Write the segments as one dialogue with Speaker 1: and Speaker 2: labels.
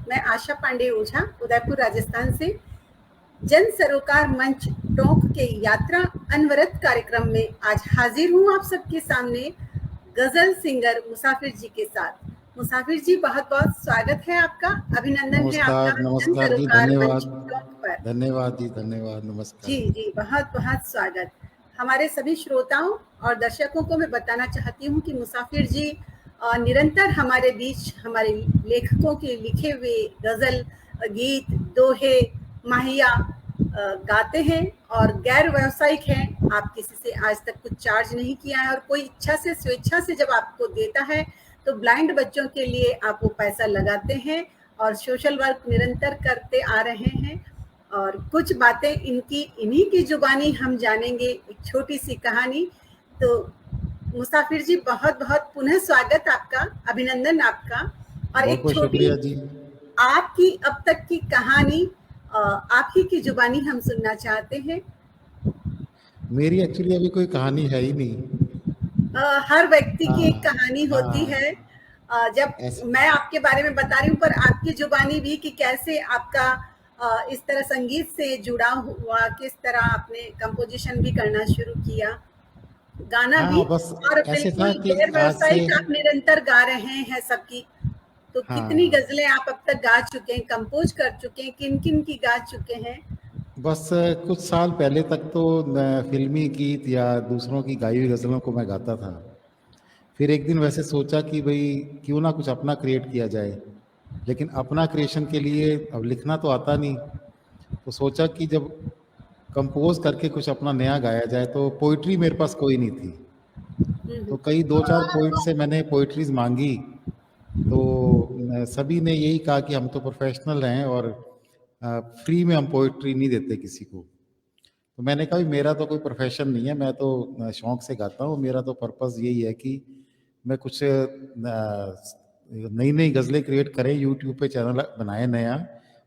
Speaker 1: मैं आशा पांडे ओझा उदयपुर राजस्थान से जन सरोकार मंच टोंक के यात्रा अनवरत कार्यक्रम में आज हाजिर हूँ आप सबके सामने गजल सिंगर मुसाफिर जी के साथ। मुसाफिर जी, बहुत बहुत स्वागत है आपका, अभिनंदन है आपका जन
Speaker 2: नमस्कार जी,
Speaker 1: सरोकार मंच
Speaker 2: धन्यवाद
Speaker 1: टोंक पर।
Speaker 2: धन्यवाद जी, धन्यवाद, नमस्कार
Speaker 1: जी, बहुत बहुत स्वागत। हमारे सभी श्रोताओं और दर्शकों को मैं बताना चाहती हूँ कि मुसाफिर जी निरंतर हमारे बीच हमारे लेखकों के लिखे हुए गज़ल, गीत, दोहे, माहिया गाते हैं और गैर व्यावसायिक हैं। आप किसी से आज तक कुछ चार्ज नहीं किया है और कोई इच्छा से स्वेच्छा से जब आपको देता है तो ब्लाइंड बच्चों के लिए आप वो पैसा लगाते हैं और सोशल वर्क निरंतर करते आ रहे हैं। और कुछ बातें इन्हीं की जुबानी हम जानेंगे, एक छोटी सी कहानी। तो मुसाफिर जी, बहुत बहुत पुनः स्वागत आपका, अभिनंदन आपका। और एक छोटी जी आपकी अब तक की कहानी आप ही की जुबानी हम सुनना चाहते हैं।
Speaker 2: मेरी एक्चुअली अभी कोई कहानी है ही नहीं।
Speaker 1: हर व्यक्ति की एक कहानी होती है। जब मैं आपके बारे में बता रही हूँ, पर आपकी जुबानी भी कि कैसे आपका इस तरह संगीत से जुड़ा हुआ, किस तरह आपने कंपोजिशन भी करना शुरू किया, गाना भी, और बिल्कुल गैर व्यावसायिक आप निरंतर गा रहे हैं सबकी। तो कितनी गजलें आप अब तक गा चुके हैं, कंपोज कर चुके हैं, किन किन की गा चुके हैं?
Speaker 2: बस कुछ साल पहले तक तो फिल्मी गीत या दूसरों की गाई हुई गजलों को मैं गाता था। फिर एक दिन वैसे सोचा कि भाई क्यों ना कुछ अपना क्रिएट किया जाए, लेकिन अपना क्रिएशन के लिए अब लिखना तो आता नहीं, तो सोचा कि जब कंपोज करके कुछ अपना नया गाया जाए। तो पोइट्री मेरे पास कोई नहीं थी, तो कई 2-4 पोइट से मैंने पोइट्रीज मांगी, तो सभी ने यही कहा कि हम तो प्रोफेशनल हैं और फ्री में हम पोइट्री नहीं देते किसी को। तो मैंने कहा मेरा तो कोई प्रोफेशन नहीं है, मैं तो शौक से गाता हूँ। मेरा तो पर्पस यही है कि मैं कुछ नई नई गज़लें क्रिएट करें, यूट्यूब पे चैनल बनाए नया,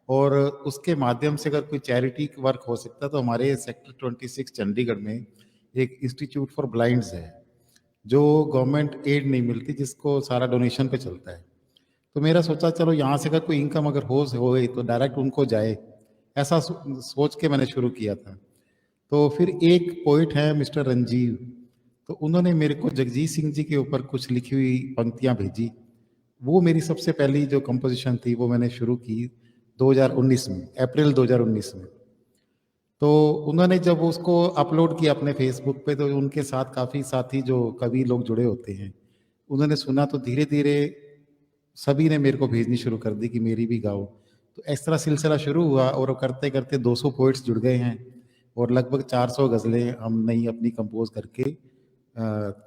Speaker 2: और उसके माध्यम से अगर कोई चैरिटी वर्क हो सकता है तो हमारे सेक्टर 26 चंडीगढ़ में एक इंस्टीट्यूट फॉर ब्लाइंड्स है, जो गवर्नमेंट एड नहीं मिलती, जिसको सारा डोनेशन पे चलता है। तो मेरा सोचा चलो यहाँ से अगर कोई इनकम अगर हो तो डायरेक्ट उनको जाए, ऐसा सोच के मैंने शुरू किया था। तो फिर एक पोइट है मिस्टर रंजीव, तो उन्होंने मेरे को जगजीत सिंह जी के ऊपर कुछ लिखी हुई पंक्तियाँ भेजी। वो मेरी सबसे पहली जो कंपोजिशन थी वो मैंने शुरू की 2019 में, अप्रैल 2019 में। तो उन्होंने जब उसको अपलोड किया अपने फेसबुक पे, तो उनके साथ काफ़ी साथी जो कवि लोग जुड़े होते हैं, उन्होंने सुना, तो धीरे धीरे सभी ने मेरे को भेजनी शुरू कर दी कि मेरी भी गाओ। तो इस तरह सिलसिला शुरू हुआ और करते करते 200 पोइट्स जुड़ गए हैं और लगभग 400 गज़लें हम नई अपनी कंपोज करके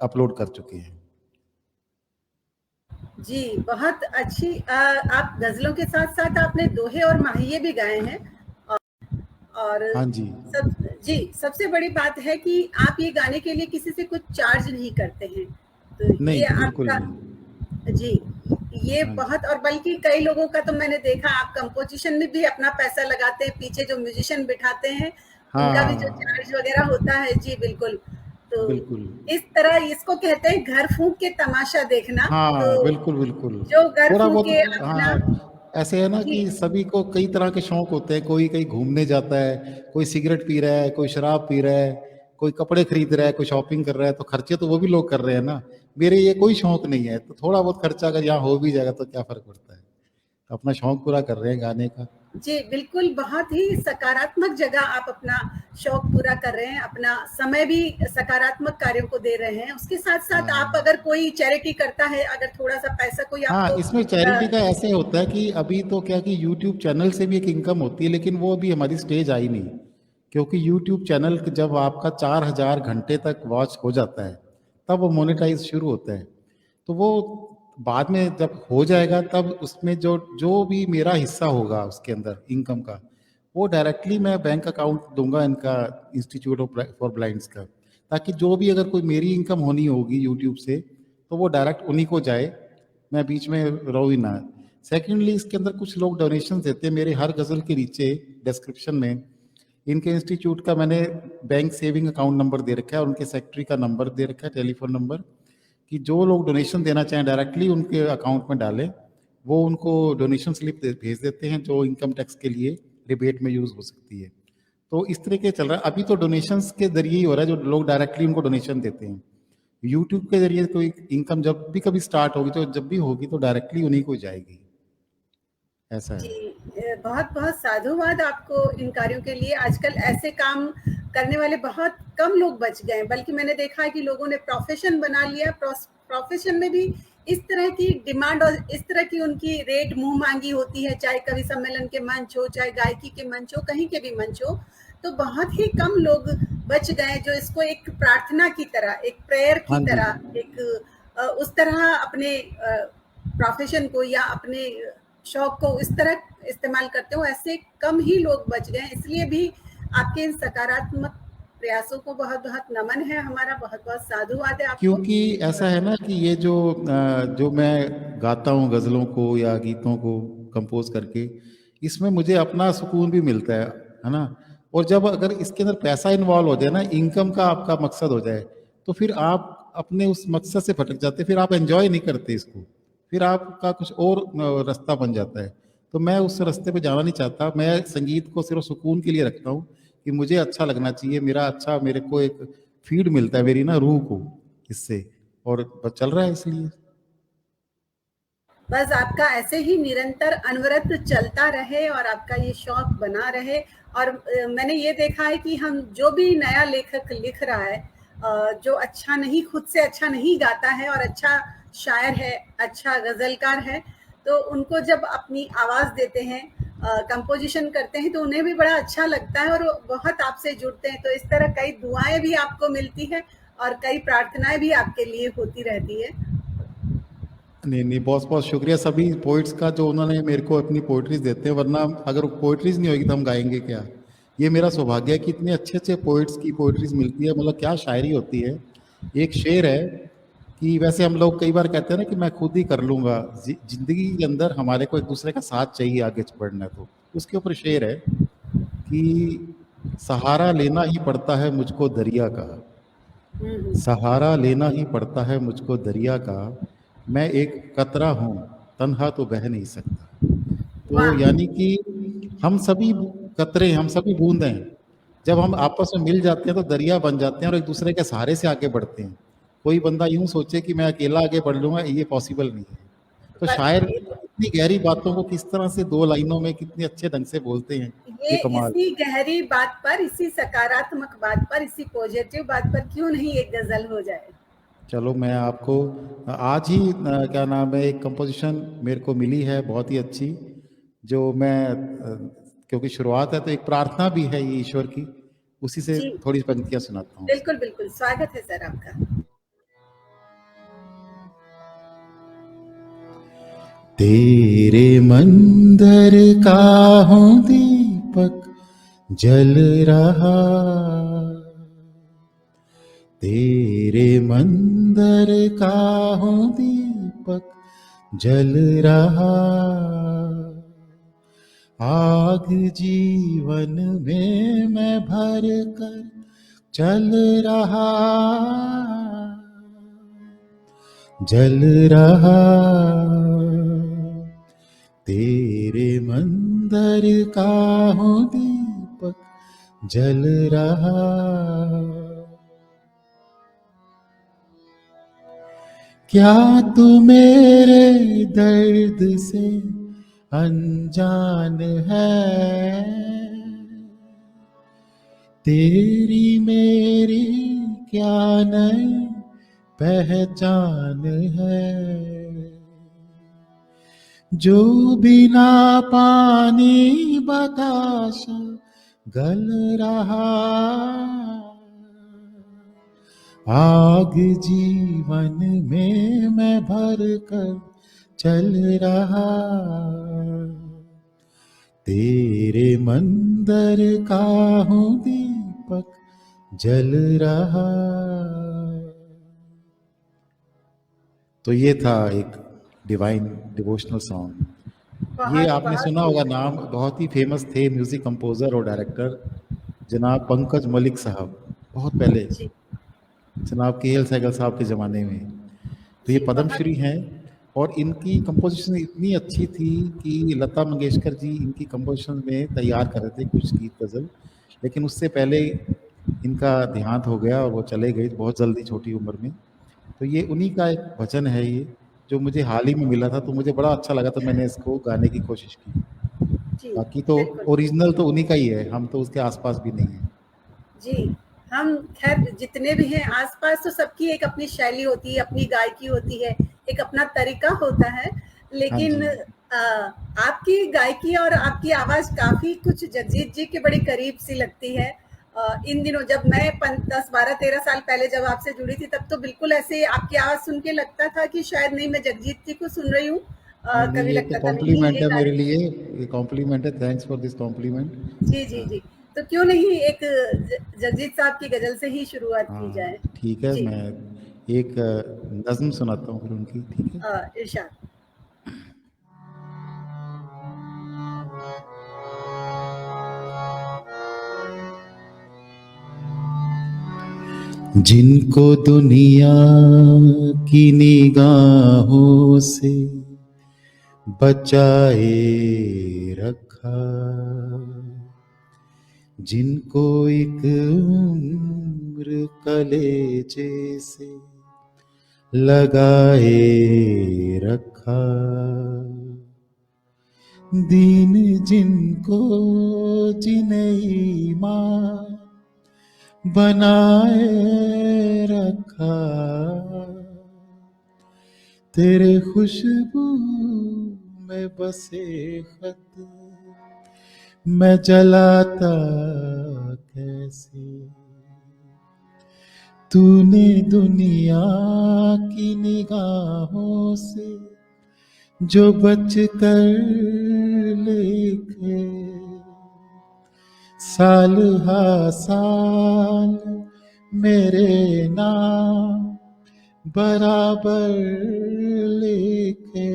Speaker 2: अपलोड कर चुके हैं।
Speaker 1: जी, बहुत अच्छी। आप गज़लों के साथ साथ आपने दोहे और माहिए भी गाए हैं। और
Speaker 2: हाँ जी,
Speaker 1: सबसे बड़ी बात है कि आप ये गाने के लिए किसी से कुछ चार्ज नहीं करते हैं, तो
Speaker 2: नहीं,
Speaker 1: ये
Speaker 2: आपका
Speaker 1: जी, ये बहुत। और बल्कि कई लोगों का तो मैंने देखा, आप कंपोजिशन में भी अपना पैसा लगाते हैं, पीछे जो म्यूजिशियन बिठाते हैं उनका भी जो चार्ज वगैरह होता है। जी बिल्कुल। तो इस तरह इसको कहते हैं घर फूंक के तमाशा देखना। तो
Speaker 2: बिल्कुल
Speaker 1: जो घर फूंक के अपना
Speaker 2: ऐसे है ना कि सभी को कई तरह के शौक होते हैं। कोई कहीं घूमने जाता है, कोई सिगरेट पी रहा है, कोई शराब पी रहा है, कोई कपड़े खरीद रहा है, कोई शॉपिंग कर रहा है, तो खर्चे तो वो भी लोग कर रहे हैं ना। मेरे ये कोई शौक नहीं है, तो थोड़ा बहुत खर्चा अगर यहाँ हो भी जाएगा तो क्या फर्क पड़ता है, अपना शौक पूरा कर रहे हैं गाने का।
Speaker 1: जी बिल्कुल, बहुत ही सकारात्मक जगह आप अपना शौक पूरा कर रहे हैं, अपना समय भी सकारात्मक कार्यों को दे रहे हैं। उसके साथ साथ आप अगर कोई चैरिटी करता है, अगर थोड़ा सा पैसा कोई आपको
Speaker 2: इसमें चैरिटी का ऐसे होता है कि अभी तो क्या कि यूट्यूब चैनल से भी एक इनकम होती है, लेकिन वो अभी हमारी स्टेज आई नहीं, क्योंकि यूट्यूब चैनल जब आपका 4000 घंटे तक वॉच हो जाता है तब वो मोनेटाइज शुरू होता है। तो वो बाद में जब हो जाएगा तब उसमें जो भी मेरा हिस्सा होगा उसके अंदर इनकम का, वो डायरेक्टली मैं बैंक अकाउंट दूंगा इनका, इंस्टीट्यूट फॉर ब्लाइंड्स का, ताकि जो भी अगर कोई मेरी इनकम होनी होगी यूट्यूब से तो वो डायरेक्ट उन्हीं को जाए, मैं बीच में रहूँ ही ना। सेकेंडली, इसके अंदर कुछ लोग डोनेशन देते हैं। मेरे हर गज़ल के नीचे डिस्क्रिप्शन में इनके इंस्टीट्यूट का मैंने बैंक सेविंग अकाउंट नंबर दे रखा है और उनके सेक्रेटरी का नंबर दे रखा है, टेलीफोन नंबर, कि जो लोग डोनेशन देना चाहें डायरेक्टली उनके अकाउंट में डालें। वो उनको डोनेशन स्लिप भेज देते हैं जो इनकम टैक्स के लिए रिबेट में यूज़ हो सकती है। तो इस तरीके चल रहा है। अभी तो डोनेशंस के ज़रिए ही हो रहा है, जो लोग डायरेक्टली उनको डोनेशन देते हैं। यूट्यूब के ज़रिए कोई इनकम जब भी कभी स्टार्ट होगी, तो जब भी होगी तो डायरेक्टली उन्हीं को जाएगी, ऐसा
Speaker 1: जी,
Speaker 2: है।
Speaker 1: बहुत-बहुत साधुवाद आपको इन कार्यों के लिए। आजकल ऐसे काम करने वाले बहुत कम लोग बच गए हैं, बल्कि मैंने देखा है कि लोगों ने प्रोफ़ेशन बना लिया। प्रोफ़ेशन में भी इस तरह की डिमांड और इस तरह की उनकी रेट मुँह-माँगी होती है, चाहे कवि सम्मेलन के मंच हो, चाहे गायकी के मंच हो, कहीं के भी मंच हो। तो बहुत ही कम लोग बच गए जो इसको एक प्रार्थना की तरह, एक प्रेयर की
Speaker 2: हाँ जी।
Speaker 1: तरह, एक उस तरह अपने प्रोफ़ेशन को या अपने शौक को इस तरह इस्तेमाल करते हो, ऐसे कम ही लोग बच गए हैं। इसलिए भी आपके इन सकारात्मक प्रयासों को बहुत-बहुत नमन है हमारा, बहुत-बहुत साधुवाद है आपको।
Speaker 2: क्योंकि ऐसा है ना कि ये जो मैं गाता हूँ गज़लों को या गीतों को कंपोज़ करके, इसमें मुझे अपना सुकून भी मिलता है ना? और जब अगर इसके अंदर पैसा इन्वॉल्व हो जाए ना, इनकम का आपका मकसद हो जाए, तो फिर आप अपने उस मकसद से भटक जाते हैं, फिर आप एन्जॉय नहीं करते इसको। फिर आपका कुछ और रास्ता बन जाता है। तो मैं उस रास्ते पे जाना नहीं चाहता, मैं संगीत को सिर्फ़ सुकून के लिए रखता हूँ कि मुझे अच्छा लगना चाहिए, मेरा अच्छा मेरे को एक फ़ीड मिलता है मेरी ना रूह को इससे, और बस चल रहा है इसलिए।
Speaker 1: बस आपका ऐसे ही निरंतर अनवरत चलता रहे और आपका ये शौक बना रहे। और मैंने ये देखा है कि हम जो भी नया लेखक लिख रहा है, जो अच्छा नहीं, खुद से अच्छा नहीं गाता है और अच्छा शायर है, अच्छा गज़लकार है, तो उनको जब अपनी आवाज़ देते हैं, कंपोजिशन करते हैं, तो उन्हें भी बड़ा अच्छा लगता है और वो बहुत आपसे जुड़ते हैं। तो इस तरह कई दुआएँ भी आपको मिलती हैं और कई प्रार्थनाएँ भी आपके लिए होती रहती है।
Speaker 2: नहीं नहीं, बहुत बहुत शुक्रिया सभी पोइट्स का जो उन्होंने मेरे को अपनी पोइट्रीज देते हैं, वरना अगर पोइट्रीज नहीं होगी तो हम गाएंगे क्या। ये मेरा सौभाग्य है कि इतने अच्छे अच्छे पोइट्स की पोइट्रीज मिलती है, मतलब क्या शायरी होती है। एक शेर है कि वैसे हम लोग कई बार कहते हैं ना कि मैं खुद ही कर लूँगा, जिंदगी के अंदर हमारे को एक दूसरे का साथ चाहिए आगे बढ़ना है। तो उसके ऊपर शेर है कि सहारा लेना ही पड़ता है मुझको दरिया का,
Speaker 1: हुँ, हुँ।
Speaker 2: सहारा लेना ही पड़ता है मुझको दरिया का, मैं एक कतरा हूँ तन्हा तो बह नहीं सकता। तो
Speaker 1: वाह!
Speaker 2: यानी कि हम सभी कतरे, हम सभी बूंद हैं। जब हम आपस में मिल जाते हैं तो दरिया बन जाते हैं और एक दूसरे के सहारे से आगे बढ़ते हैं। कोई बंदा यूं सोचे कि मैं अकेला आगे बढ़ लूंगा, ये पॉसिबल नहीं है। तो
Speaker 1: पर
Speaker 2: शायर इतनी गहरी बातों को किस तरह से दो लाइनों में कितने अच्छे ढंग से बोलते हैं, ये
Speaker 1: ये
Speaker 2: कमाल।
Speaker 1: इसी गहरी बात पर, इसी सकारात्मक बात पर, इसी पॉजिटिव बात पर क्यों नहीं एक गज़ल हो जाए?
Speaker 2: चलो मैं आपको आज ही क्या नाम है, एक कंपोजिशन मेरे को मिली है बहुत ही अच्छी, जो मैं क्योंकि शुरुआत है तो एक प्रार्थना भी है ये ईश्वर की, उसी से
Speaker 1: जी,
Speaker 2: थोड़ी पंक्तियां सुनाता हूँ।
Speaker 1: बिल्कुल, बिल्कुल, स्वागत है सर आपका।
Speaker 2: तेरे मंदिर का हूँ दीपक जल रहा, तेरे मंदिर का हूँ दीपक जल रहा, आग जीवन में मैं भर कर चल रहा, जल रहा, तेरे मंदिर का हूँ दीपक जल रहा। क्या तू मेरे दर्द से अनजान है, तेरी मेरी क्या नई पहचान है, जो बिना पानी बताशा गल रहा, आग जीवन में मैं भर कर चल रहा, तेरे मंदिर का हूँ दीपक जल रहा। तो ये था एक डिवाइन डिवोशनल सॉन्ग। ये
Speaker 1: बहुत,
Speaker 2: आपने
Speaker 1: बहुत
Speaker 2: सुना होगा,
Speaker 1: सुंदर।
Speaker 2: नाम बहुत ही फेमस थे म्यूजिक कंपोजर और डायरेक्टर जनाब पंकज मलिक साहब, बहुत पहले,
Speaker 1: जी,
Speaker 2: जनाब के एल सहगल साहब के ज़माने में। तो ये
Speaker 1: जी, बहुत
Speaker 2: पद्मश्री हैं और इनकी कंपोजिशन इतनी अच्छी थी कि लता मंगेशकर जी इनकी कंपोजिशन में तैयार कर रहे थे कुछ गीत गज़ल, लेकिन उससे पहले इनका देहांत हो गया और वो चले गए बहुत जल्दी छोटी उम्र में। तो ये उन्हीं का एक भजन है ये, जो मुझे हाल ही में मिला था, तो मुझे बड़ा अच्छा लगा, तो मैंने इसको गाने की कोशिश की।
Speaker 1: जी
Speaker 2: बाकी तो
Speaker 1: बिल्कुल
Speaker 2: ओरिजिनल तो उन्हीं का ही है, हम तो उसके आसपास भी नहीं हैं।
Speaker 1: जी। हम खैर जितने भी हैं आसपास, तो सबकी एक अपनी शैली होती है, अपनी गायकी होती है, एक अपना तरीका होता है।
Speaker 2: हाँ
Speaker 1: लेकिन
Speaker 2: जी।
Speaker 1: आपकी गायकी और आपकी आवाज काफी कुछ जगजीत जी के बड़े करीब सी लगती है। इन दिनों जब मैं 10, 12, 13 साल पहले जब आपसे जुड़ी थी, तब तो बिल्कुल ऐसे आपकी आवाज सुन के लगता था कि शायद नहीं, मैं जगजीत जी को सुन रही हूँ।
Speaker 2: नहीं नहीं,
Speaker 1: कभी
Speaker 2: ये तो
Speaker 1: लगता था नहीं
Speaker 2: कॉम्प्लीमेंट
Speaker 1: ये
Speaker 2: है मेरे
Speaker 1: गायक।
Speaker 2: लिए, ये कॉम्प्लीमेंट है, थैंक्स फॉर दिस कॉम्प्लीमेंट।
Speaker 1: जी जी जी। तो क्यों नहीं एक जगजीत साहब की गजल से ही शुरुआत की
Speaker 2: हाँ
Speaker 1: जाए।
Speaker 2: ठीक है,
Speaker 1: जी।
Speaker 2: मैं एक नज्म सुनाता हूँ फिर उनकी, ठीक है।
Speaker 1: इरशाद।
Speaker 2: जिनको दुनिया की निगाहों से बचाए रखा, जिनको एक उम्र कलेजे से लगाए रखा, दीन जिनको जिन्हें ईमान बनाए रखा, तेरे खुशबू में बसे खत मैं जलाता कैसे। तूने दुनिया की निगाहों से जो बच कर लिखे, साल हा साल मेरे नाम बराबर लिखे,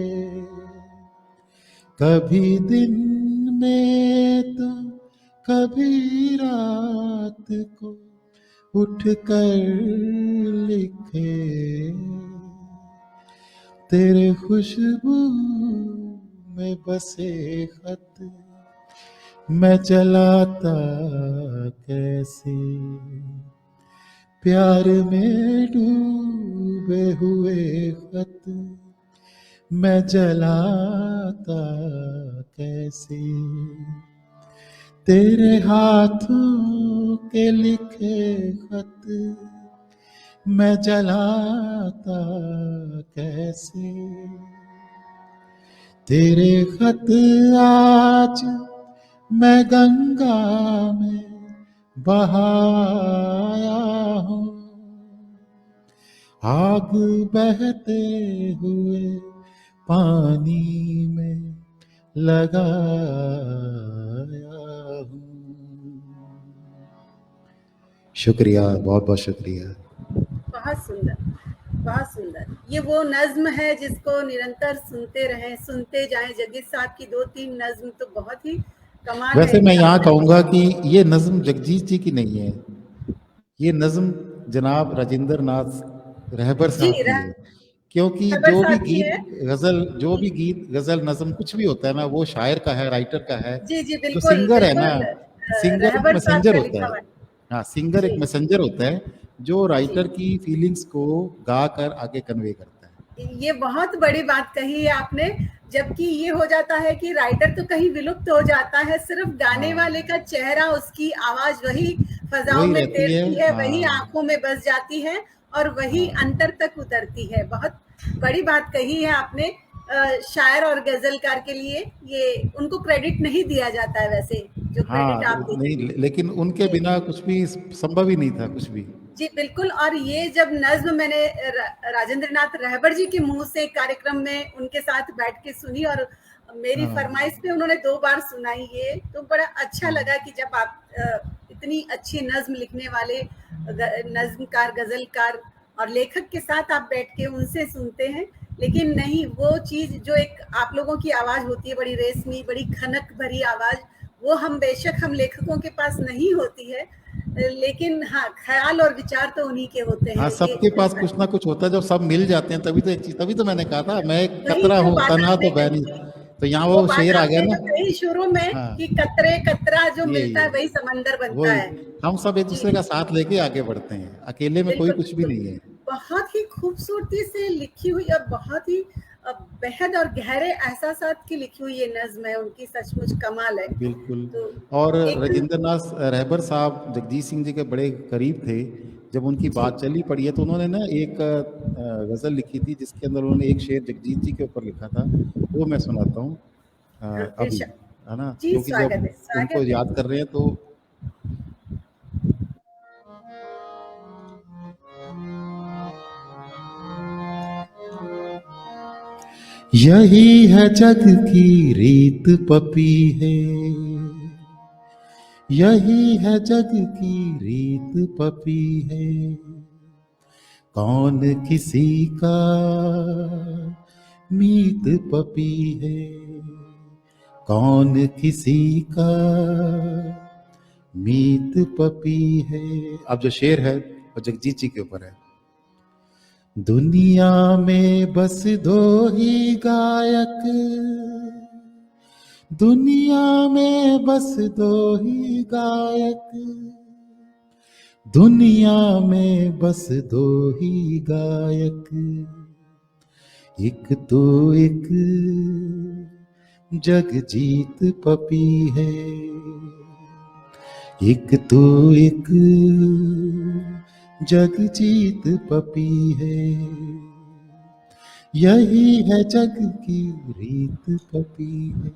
Speaker 2: कभी दिन में तो कभी रात को उठ कर लिखे, तेरे खुशबू में बसे खत मैं जलाता कैसे। प्यार में डूबे हुए खत मैं जलाता कैसे, तेरे हाथों के लिखे खत मैं जलाता कैसे, तेरे खत आज मैं गंगा में बहाया हूँ, आग बहते हुए पानी में लगाया हूँ। शुक्रिया, बहुत बहुत शुक्रिया।
Speaker 1: बहुत सुंदर, बहुत सुंदर। ये वो नज्म है जिसको निरंतर सुनते रहें, सुनते जाएं। जगजीत साहब की 2-3 नज्म तो बहुत ही कमाल है।
Speaker 2: वैसे मैं यहाँ कहूँगा कि ये नज्म जगजीत जी की नहीं है, ये नज्म जनाब राजेंद्र नाथ रहबर
Speaker 1: जी,
Speaker 2: साहब की है, क्योंकि
Speaker 1: रहबर
Speaker 2: जो भी
Speaker 1: साहब की
Speaker 2: गीत
Speaker 1: है।
Speaker 2: गजल, जो
Speaker 1: जी,
Speaker 2: भी गीत गजल नज्म कुछ भी होता है ना, वो शायर का है, राइटर का है।
Speaker 1: जी, जी,
Speaker 2: जो
Speaker 1: बिल्कुल,
Speaker 2: सिंगर है ना,
Speaker 1: बिल्कुल।
Speaker 2: सिंगर एक
Speaker 1: रहबर साहब
Speaker 2: मैसेंजर
Speaker 1: का
Speaker 2: होता
Speaker 1: लिखा
Speaker 2: है।
Speaker 1: हुआ है।
Speaker 2: हाँ, सिंगर एक
Speaker 1: जी,
Speaker 2: मैसेंजर होता है जो
Speaker 1: जी।
Speaker 2: राइटर की फीलिंग्स को गा कर आगे कन्वे करता है।
Speaker 1: ये बहुत बड़ी बात कही है आपने। जबकि ये हो जाता है कि राइटर तो कहीं विलुप्त हो जाता है, सिर्फ गाने वाले
Speaker 2: हाँ,
Speaker 1: का चेहरा, उसकी आवाज वही फजाओं
Speaker 2: वही
Speaker 1: में
Speaker 2: रहती है।
Speaker 1: तैरती है, वही
Speaker 2: हाँ
Speaker 1: आंखों में बस जाती है और वही
Speaker 2: हाँ
Speaker 1: अंतर तक उतरती है। बहुत बड़ी बात कही है आपने। शायर और गजलकार के लिए ये उनको क्रेडिट नहीं दिया जाता है, वैसे जो क्रेडिट
Speaker 2: हाँ,
Speaker 1: आप
Speaker 2: नहीं,
Speaker 1: देते हैं।
Speaker 2: लेकिन उनके
Speaker 1: जी
Speaker 2: बिना कुछ भी संभव ही नहीं था, कुछ भी।
Speaker 1: जी बिल्कुल। और ये जब नज्म मैंने राजेंद्र नाथ रहबर जी के मुंह से कार्यक्रम में उनके साथ बैठ के सुनी, और मेरी फरमाइश
Speaker 2: हाँ
Speaker 1: पे उन्होंने 2 बार सुनाई, ये तो बड़ा अच्छा
Speaker 2: हाँ
Speaker 1: लगा कि जब आप इतनी अच्छी नज्म लिखने वाले नज्मकार, गजलकार और लेखक के साथ आप बैठ के उनसे सुनते हैं। लेकिन नहीं, वो चीज जो एक आप लोगों की आवाज होती है, बड़ी रेशमी, बड़ी खनक भरी आवाज, वो हम बेशक हम लेखकों के पास नहीं होती है। लेकिन हाँ, ख्याल और विचार तो उन्हीं के होते
Speaker 2: हाँ,
Speaker 1: हैं, ये
Speaker 2: सबके पास
Speaker 1: सच।
Speaker 2: कुछ ना कुछ होता है, जब सब मिल जाते हैं तभी तो एक चीज, तभी तो मैंने कहा था मैं एक
Speaker 1: वही
Speaker 2: कतरा
Speaker 1: जो
Speaker 2: हूँ,
Speaker 1: बात
Speaker 2: तन्हा
Speaker 1: आपने
Speaker 2: तो बैनी।
Speaker 1: कही थी,
Speaker 2: तो यहाँ
Speaker 1: वो
Speaker 2: वो
Speaker 1: बात
Speaker 2: शेर आ गया
Speaker 1: आपने
Speaker 2: ना।
Speaker 1: जो कही शुरू में
Speaker 2: हाँ,
Speaker 1: कि कतरे कतरा जो
Speaker 2: ये
Speaker 1: मिलता है वही समंदर बनता
Speaker 2: वही,
Speaker 1: है।
Speaker 2: हम सब एक
Speaker 1: जी,
Speaker 2: दूसरे का साथ लेके आगे बढ़ते हैं, अकेले में कोई
Speaker 1: बिल्कुल,
Speaker 2: कुछ भी
Speaker 1: बिल्कुल।
Speaker 2: नहीं है।
Speaker 1: बहुत ही खूबसूरती से लिखी हुई और बहुत ही बेहद और गहरे एहसासात की लिखी हुई ये नज़्म है उनकी, सचमुच कमाल है।
Speaker 2: बिल्कुल।
Speaker 1: तो
Speaker 2: और
Speaker 1: एकदम
Speaker 2: राजेंद्र नाथ रहबर साहब जगजीत सिंह जी के बड़े करीब थे। जब उनकी
Speaker 1: जी,
Speaker 2: बात चली पड़ी है तो उन्होंने ना एक गज़ल लिखी थी जिसके अंदर उन्होंने एक शेर जगजीत जी के ऊपर लिखा था, वो मैं सुनाता हूँ
Speaker 1: हाँ,
Speaker 2: अभी,
Speaker 1: बेशक।
Speaker 2: है ना?
Speaker 1: जी,
Speaker 2: क्योंकि जब उनको
Speaker 1: स्वागत है।
Speaker 2: याद कर रहे हैं तो यही है जग की रीत पपी है, यही है जग की रीत पपी है, कौन किसी का मीत पपी है, कौन किसी का मीत पपी है। अब जो शेर है वो जगजीत जी के ऊपर है। दुनिया में बस दो ही गायक, दुनिया में बस दो ही गायक, दुनिया में बस दो ही गायक, एक तो एक जगजीत पपी है, एक तो एक जगजीत पपी है, यही है जग की रीत पपी है।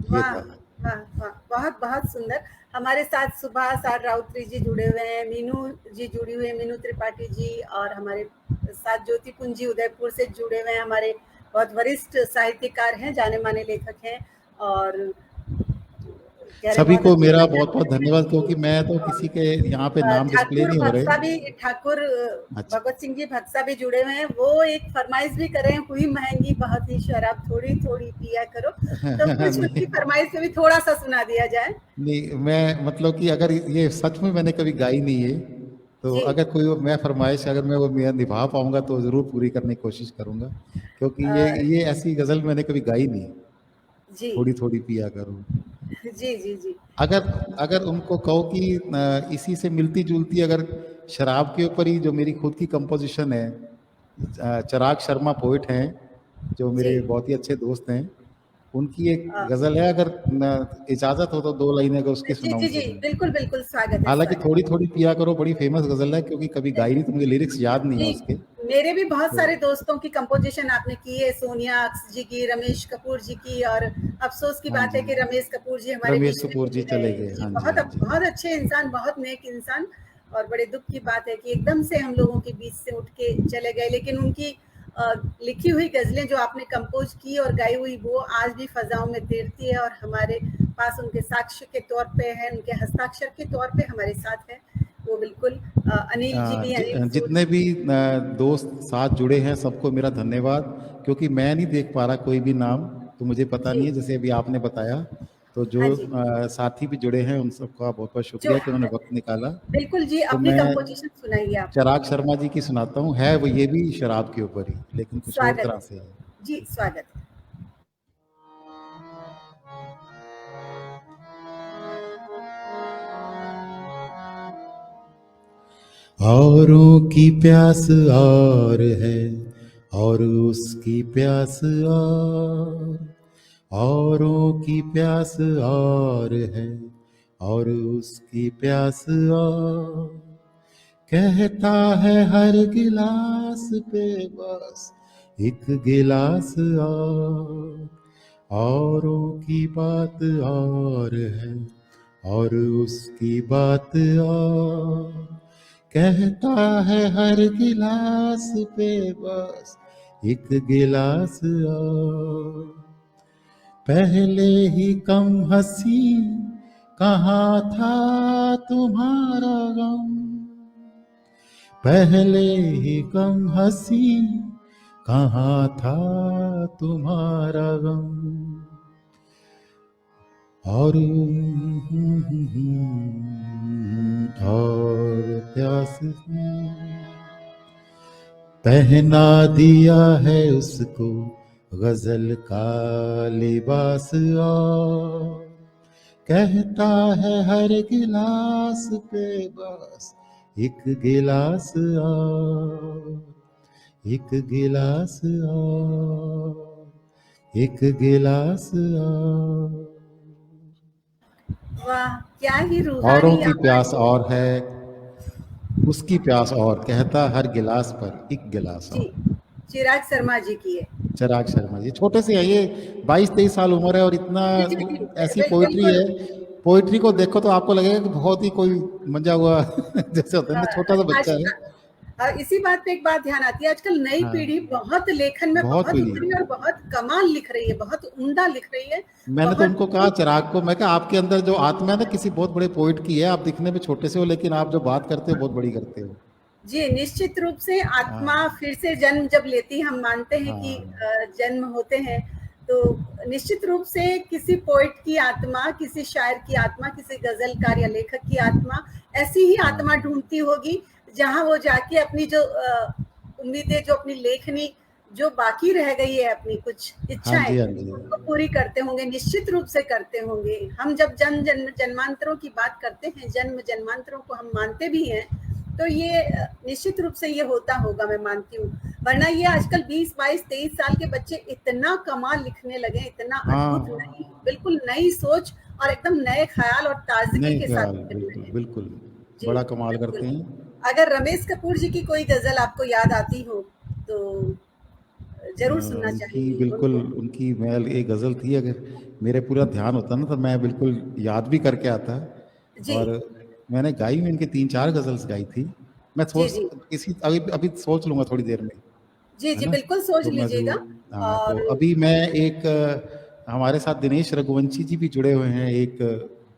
Speaker 2: ये
Speaker 1: वाह!
Speaker 2: था।
Speaker 1: वाह! वाह! बहुत बहुत सुंदर। हमारे साथ सुभाष आर राउतरी जी जुड़े हुए हैं, मीनू जी जुड़ी हुई हैं, मीनू त्रिपाठी जी, और हमारे साथ ज्योति कुंजी उदयपुर से जुड़े हुए हैं, हमारे बहुत वरिष्ठ साहित्यकार हैं, जाने-माने लेखक हैं, और कह रहे
Speaker 2: सभी
Speaker 1: बहुत
Speaker 2: को
Speaker 1: अच्छा
Speaker 2: मेरा
Speaker 1: लगा।
Speaker 2: बहुत बहुत धन्यवाद, क्योंकि मैं तो किसी के यहाँ पे नाम डिस्प्ले
Speaker 1: ठाकुर
Speaker 2: नहीं हो रहे।
Speaker 1: भक्सा भी, ठाकुर
Speaker 2: अच्छा।
Speaker 1: भगवत सिंह जी भक्सा भी जुड़े हुए हैं, वो एक फरमाइश भी कर रहे हैं, हुई महंगी बहुत ही शराब थोड़ी थोड़ी पिया करो, तो कुछ
Speaker 2: नहीं,
Speaker 1: उनकी फरमाइश से भी थोड़ा सा सुना दिया जाए।
Speaker 2: नहीं, मैं मतलब कि अगर ये सच में मैंने कभी गाई नहीं है, तो
Speaker 1: जी,
Speaker 2: अगर कोई मैं फरमाइश अगर मैं निभा पाऊंगा तो ज़रूर पूरी करने की कोशिश करूंगा, क्योंकि
Speaker 1: अ,
Speaker 2: ये ऐसी गज़ल मैंने कभी गाई नहीं।
Speaker 1: जी,
Speaker 2: थोड़ी थोड़ी पिया करूं।
Speaker 1: जी, जी, जी।
Speaker 2: अगर अगर उनको कहो कि इसी से मिलती जुलती अगर शराब के ऊपर ही जो मेरी खुद की कंपोजिशन है, चिराग शर्मा पोइट हैं जो
Speaker 1: जी,
Speaker 2: मेरे बहुत ही अच्छे दोस्त हैं, उनकी एक
Speaker 1: अ,
Speaker 2: गजल है, अगर इजाजत हो तो दो लाइनें अगर उसकी
Speaker 1: जी, जी,
Speaker 2: सुनाऊं
Speaker 1: जी,
Speaker 2: तो मैं।
Speaker 1: बिल्कुल, बिल्कुल, स्वागत है,
Speaker 2: हालांकि
Speaker 1: स्वागत
Speaker 2: थोड़ी
Speaker 1: है।
Speaker 2: थोड़ी पिया करो बड़ी फेमस गजल है, क्योंकि कभी गाई नहीं तो मुझे लिरिक्स याद नहीं है
Speaker 1: जी,
Speaker 2: उसके।
Speaker 1: मेरे भी बहुत
Speaker 2: तो
Speaker 1: सारे दोस्तों की कंपोजिशन आपने की है, सोनिया अक्स जी की, रमेश कपूर जी की, और अफ़सोस की
Speaker 2: हाँ
Speaker 1: बात
Speaker 2: जी,
Speaker 1: है कि रमेश कपूर जी हमारे
Speaker 2: रमेश
Speaker 1: बीच में
Speaker 2: कपूर जी
Speaker 1: नहीं
Speaker 2: चले
Speaker 1: रहे।
Speaker 2: गए।
Speaker 1: जी,
Speaker 2: हाँ जी,
Speaker 1: बहुत
Speaker 2: हाँ जी।
Speaker 1: बहुत अच्छे इंसान, बहुत नेक इंसान, और बड़े दुःख की बात है कि एकदम से हम लोगों के बीच से उठ के चले गए, लेकिन उनकी लिखी हुई गज़लें जो आपने कंपोज़ की और गाई हुई, वो आज भी फ़ज़ाओं में तैरती है, और हमारे पास उनके साक्ष्य के तौर पे है, उनके हस्ताक्षर के तौर पे हमारे साथ है। वो बिल्कुल अनिल जी भी, अनिल सूद
Speaker 2: जितने भी दोस्त साथ जुड़े हैं सबको मेरा धन्यवाद, क्योंकि मैं नहीं देख पा रहा कोई भी नाम, तो मुझे पता
Speaker 1: जी,
Speaker 2: नहीं है, जैसे अभी आपने बताया। तो जो
Speaker 1: हाँ जी।
Speaker 2: साथी भी जुड़े हैं उन सबका बहुत बहुत
Speaker 1: जो
Speaker 2: शुक्रिया कि उन्होंने वक्त निकाला।
Speaker 1: बिल्कुल जी,
Speaker 2: तो
Speaker 1: अपनी
Speaker 2: मैं
Speaker 1: कंपोज़िशन सुनाइए आप।
Speaker 2: चिराग शर्मा जी की सुनाता हूँ, है वो ये भी शराब के ऊपर ही, लेकिन कुछ और
Speaker 1: स्वागत
Speaker 2: तरह
Speaker 1: है।
Speaker 2: से है।
Speaker 1: जी, स्वागत है।
Speaker 2: औरों की प्यास और है और उसकी प्यास औरों की प्यास और है और उसकी प्यास और, कहता है हर गिलास पे बस एक गिलास औरों की बात और है और उसकी बात और, कहता है हर गिलास पे बस एक गिलास और, पहले ही कम हंसी कहाँ था तुम्हारा गम, पहले ही कम हंसी कहाँ था तुम्हारा गम, और और प्यास में पहना दिया है उसको गजल का लिबास, और कहता है हर गिलास पे बस एक गिलास और, एक गिलास और, एक गिलास और।
Speaker 1: वाह, क्या ही
Speaker 2: औरों
Speaker 1: रूहानी
Speaker 2: की प्यास
Speaker 1: आवाज।
Speaker 2: और है, उसकी प्यास और, कहता हर गिलास पर एक गिलास
Speaker 1: जी,
Speaker 2: और।
Speaker 1: चिराग शर्मा जी की है।
Speaker 2: चिराग शर्मा जी छोटे से है, ये 22-23 साल उम्र है और इतना
Speaker 1: जी जी जी,
Speaker 2: ऐसी पोइट्री
Speaker 1: बिल्कुल।
Speaker 2: है। पोइट्री को देखो तो आपको लगेगा कि बहुत ही कोई मंजा हुआ जैसे होता है ना, छोटा सा
Speaker 1: आज
Speaker 2: बच्चा है।
Speaker 1: इसी बात पे एक बात ध्यान आती है, आजकल नई पीढ़ी
Speaker 2: हाँ,
Speaker 1: बहुत लेखन में
Speaker 2: बहुत
Speaker 1: बहुत
Speaker 2: पीढ़ी
Speaker 1: उतरी
Speaker 2: है।
Speaker 1: और बहुत कमाल लिख रही है, बहुत उम्दा लिख रही है।
Speaker 2: मैंने तो
Speaker 1: बहुत
Speaker 2: उनको कहा, चिराग को, मैं कहा आपके अंदर जो आत्मा है ना किसी बहुत बड़े पोइट की है, आप दिखने में छोटे से हो लेकिन आप जो बात करते हो बहुत बड़ी करते हो।
Speaker 1: जी, निश्चित रूप से आत्मा
Speaker 2: हाँ
Speaker 1: फिर से जन्म जब लेती है, हम मानते हैं कि
Speaker 2: हाँ।
Speaker 1: जन्म होते हैं, तो निश्चित रूप से किसी पोएट की आत्मा, किसी शायर की आत्मा, किसी गजलकार या लेखक की आत्मा ऐसी ही आत्मा
Speaker 2: हाँ
Speaker 1: ढूंढती होगी, जहां वो जाके अपनी जो उम्मीदें, जो अपनी लेखनी जो बाकी रह गई है, अपनी कुछ
Speaker 2: हाँ
Speaker 1: इच्छाएं,
Speaker 2: जी, हाँ जी।
Speaker 1: उनको पूरी करते होंगे, निश्चित रूप से करते होंगे। हम जब जन्म जन्म जन्मांतरों की बात करते हैं, जन्म जन्मांतरों को हम मानते भी हैं, तो ये निश्चित रूप से ये होता होगा, मैं मानती हूँ। वरना ये आजकल 20, 22, 23 साल के बच्चे इतना कमाल लिखने लगे, इतना अद्भुत,
Speaker 2: हाँ,
Speaker 1: नई, बिल्कुल नई सोच और एकदम नए ख्याल और ताजगी
Speaker 2: नहीं
Speaker 1: के साथ
Speaker 2: ख्याल,
Speaker 1: लिख रहे
Speaker 2: बिल्कुल
Speaker 1: हैं।
Speaker 2: बिल्कुल,
Speaker 1: जी,
Speaker 2: बड़ा कमाल
Speaker 1: बिल्कुल।
Speaker 2: करते हैं।
Speaker 1: अगर रमेश कपूर जी की कोई गजल आपको याद आती हो तो जरूर सुनना
Speaker 2: उनकी
Speaker 1: चाहेंगी
Speaker 2: बिल्कुल,
Speaker 1: उनको।
Speaker 2: उनकी मैं एक गज़ल थी, अगर मेरे पूरा ध्यान होता ना तो मैं बिल्कुल याद भी करके आता।
Speaker 1: जी
Speaker 2: और मैंने गाई भी, इनकी 3-4 गज़ल्स गाई थी। मैं
Speaker 1: जी
Speaker 2: सोच
Speaker 1: जी
Speaker 2: इसी अभी अभी सोच लूँगा थोड़ी देर में,
Speaker 1: जी
Speaker 2: है
Speaker 1: जी,
Speaker 2: ना?
Speaker 1: बिल्कुल सोच
Speaker 2: तो मैं
Speaker 1: लीजिएगा।
Speaker 2: ज़रूर। हाँ, तो
Speaker 1: और
Speaker 2: अभी मैं एक हमारे साथ दिनेश रघुवंशी जी भी जुड़े हुए हैं, एक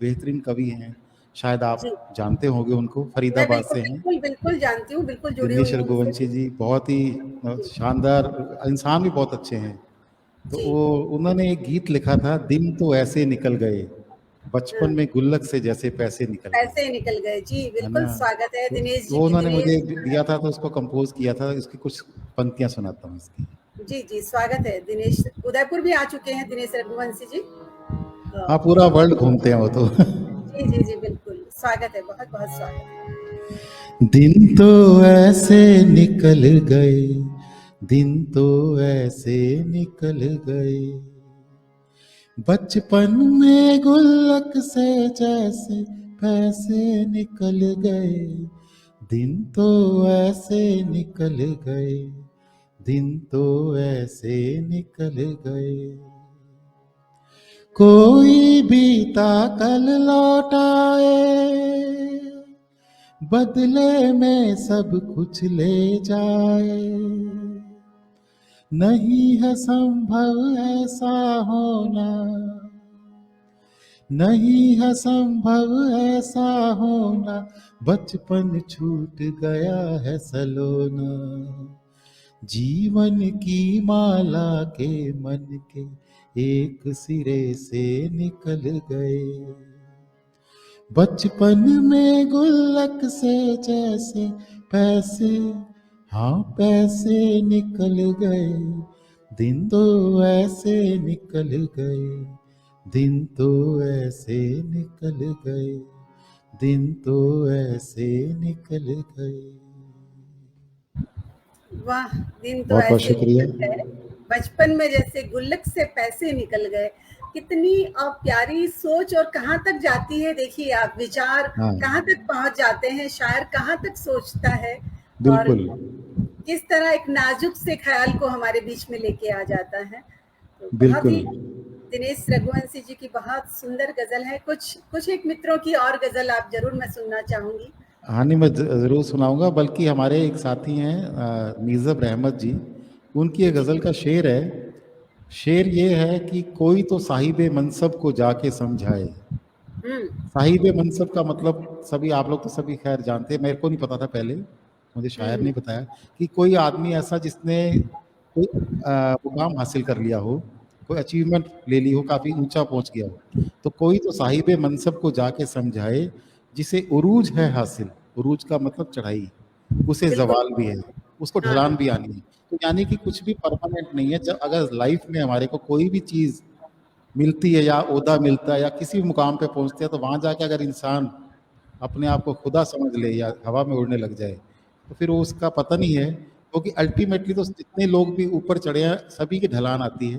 Speaker 2: बेहतरीन कवि हैं, शायद
Speaker 1: जी,
Speaker 2: आप जानते होंगे उनको,
Speaker 1: मैं
Speaker 2: फरीदाबाद
Speaker 1: बिल्कुल
Speaker 2: से हैं।
Speaker 1: बिल्कुल बिल्कुल जानती हूँ, बिल्कुल जुड़ी
Speaker 2: दिनेश
Speaker 1: हुई हूँ उनसे।
Speaker 2: रघुवंशी जी बहुत ही
Speaker 1: जी
Speaker 2: शानदार इंसान, भी बहुत अच्छे हैं। तो
Speaker 1: जी,
Speaker 2: वो, उन्होंने एक गीत लिखा था, दिन तो ऐसे निकल गए,
Speaker 1: हाँ,
Speaker 2: बचपन में गुल्लक से जैसे पैसे निकल गए,
Speaker 1: पैसे निकल गए। जी,
Speaker 2: है ना?
Speaker 1: बिल्कुल स्वागत है
Speaker 2: तो
Speaker 1: दिनेश जी
Speaker 2: वो
Speaker 1: की।
Speaker 2: उन्होंने
Speaker 1: दिनेश,
Speaker 2: मुझे दिया था तो उसको कंपोज किया था, इसकी कुछ पंक्तियां सुनाता हूँ इसकी।
Speaker 1: जी जी, स्वागत है दिनेश। उदयपुर भी आ चुके हैं दिनेश रघुवंशी जी।
Speaker 2: हाँ, पूरा वर्ल्ड घूमते हैं वो तो
Speaker 1: जी जी जी, बिल्कुल स्वागत है, बहुत बहुत स्वागत है।
Speaker 2: दिन तो ऐसे निकल गए, दिन तो ऐसे निकल गए, बचपन में गुल्लक से जैसे पैसे निकल गए, दिन तो ऐसे निकल गए, दिन तो ऐसे निकल गए, कोई बीता कल लौटाए, बदले में सब कुछ ले जाए, नहीं है संभव ऐसा होना, नहीं है संभव ऐसा होना, बचपन छूट गया है सलोना, जीवन की माला के मन के एक सिरे से निकल गए, बचपन में गुल्लक से जैसे पैसे, हाँ पैसे निकल गए, दिन तो ऐसे निकल गए, दिन तो ऐसे निकल गए, दिन तो ऐसे निकल गए।
Speaker 1: वाह, दिन तो
Speaker 2: बहुत बहुत
Speaker 1: ऐसे
Speaker 2: शुक्रिया।
Speaker 1: निकल गए, बचपन में जैसे गुल्लक से पैसे निकल गए। कितनी प्यारी सोच, और कहाँ तक जाती है, देखिए आप, विचार
Speaker 2: हाँ,
Speaker 1: कहाँ तक पहुंच जाते हैं, शायर कहाँ तक सोचता है, और
Speaker 2: बिल्कुल
Speaker 1: किस तरह एक नाजुक से ख्याल को हमारे बीच में लेके आ जाता है। तो बहुत
Speaker 2: बिल्कुल।
Speaker 1: ही, दिनेश रघुवंशी जी की बहुत सुंदर गजल है। कुछ कुछ एक मित्रों की और गजल आप जरूर, मैं सुनना चाहूंगी।
Speaker 2: हाँ नहीं, मैं ज़रूर सुनाऊंगा, बल्कि हमारे एक साथी हैं नीज़ब रहमत जी, उनकी एक
Speaker 1: जी,
Speaker 2: गज़ल का शेर है। शेर ये है कि कोई तो साहिबे मनसब को जाके समझाए।
Speaker 1: हम्म,
Speaker 2: साहिबे मनसब का मतलब सभी आप लोग तो सभी खैर जानते हैं, मेरे को नहीं पता था पहले, मुझे शायर ने
Speaker 1: हम्म,
Speaker 2: बताया कि कोई आदमी ऐसा जिसने कोई मुकाम हासिल कर लिया हो, कोई अचीवमेंट ले ली हो, काफ़ी ऊंचा पहुंच गया हो, तो कोई तो साहिबे मनसब को जाके समझाए, जिसे उरूज है हासिल, उरूज का मतलब चढ़ाई, उसे
Speaker 1: बिल्कुल।
Speaker 2: जवाल भी है, उसको
Speaker 1: हाँ
Speaker 2: ढलान भी आनी है। तो यानी कि कुछ भी परमानेंट नहीं है। जब अगर लाइफ में हमारे को कोई भी चीज मिलती है या ओहदा मिलता है या किसी भी मुकाम पे पहुंचते हैं, तो वहां जाके अगर इंसान अपने आप को खुदा समझ ले या हवा में उड़ने लग जाए, तो फिर वो उसका पतन ही है। क्योंकि अल्टीमेटली तो जितने लोग भी ऊपर चढ़े हैं सभी की ढलान आती है।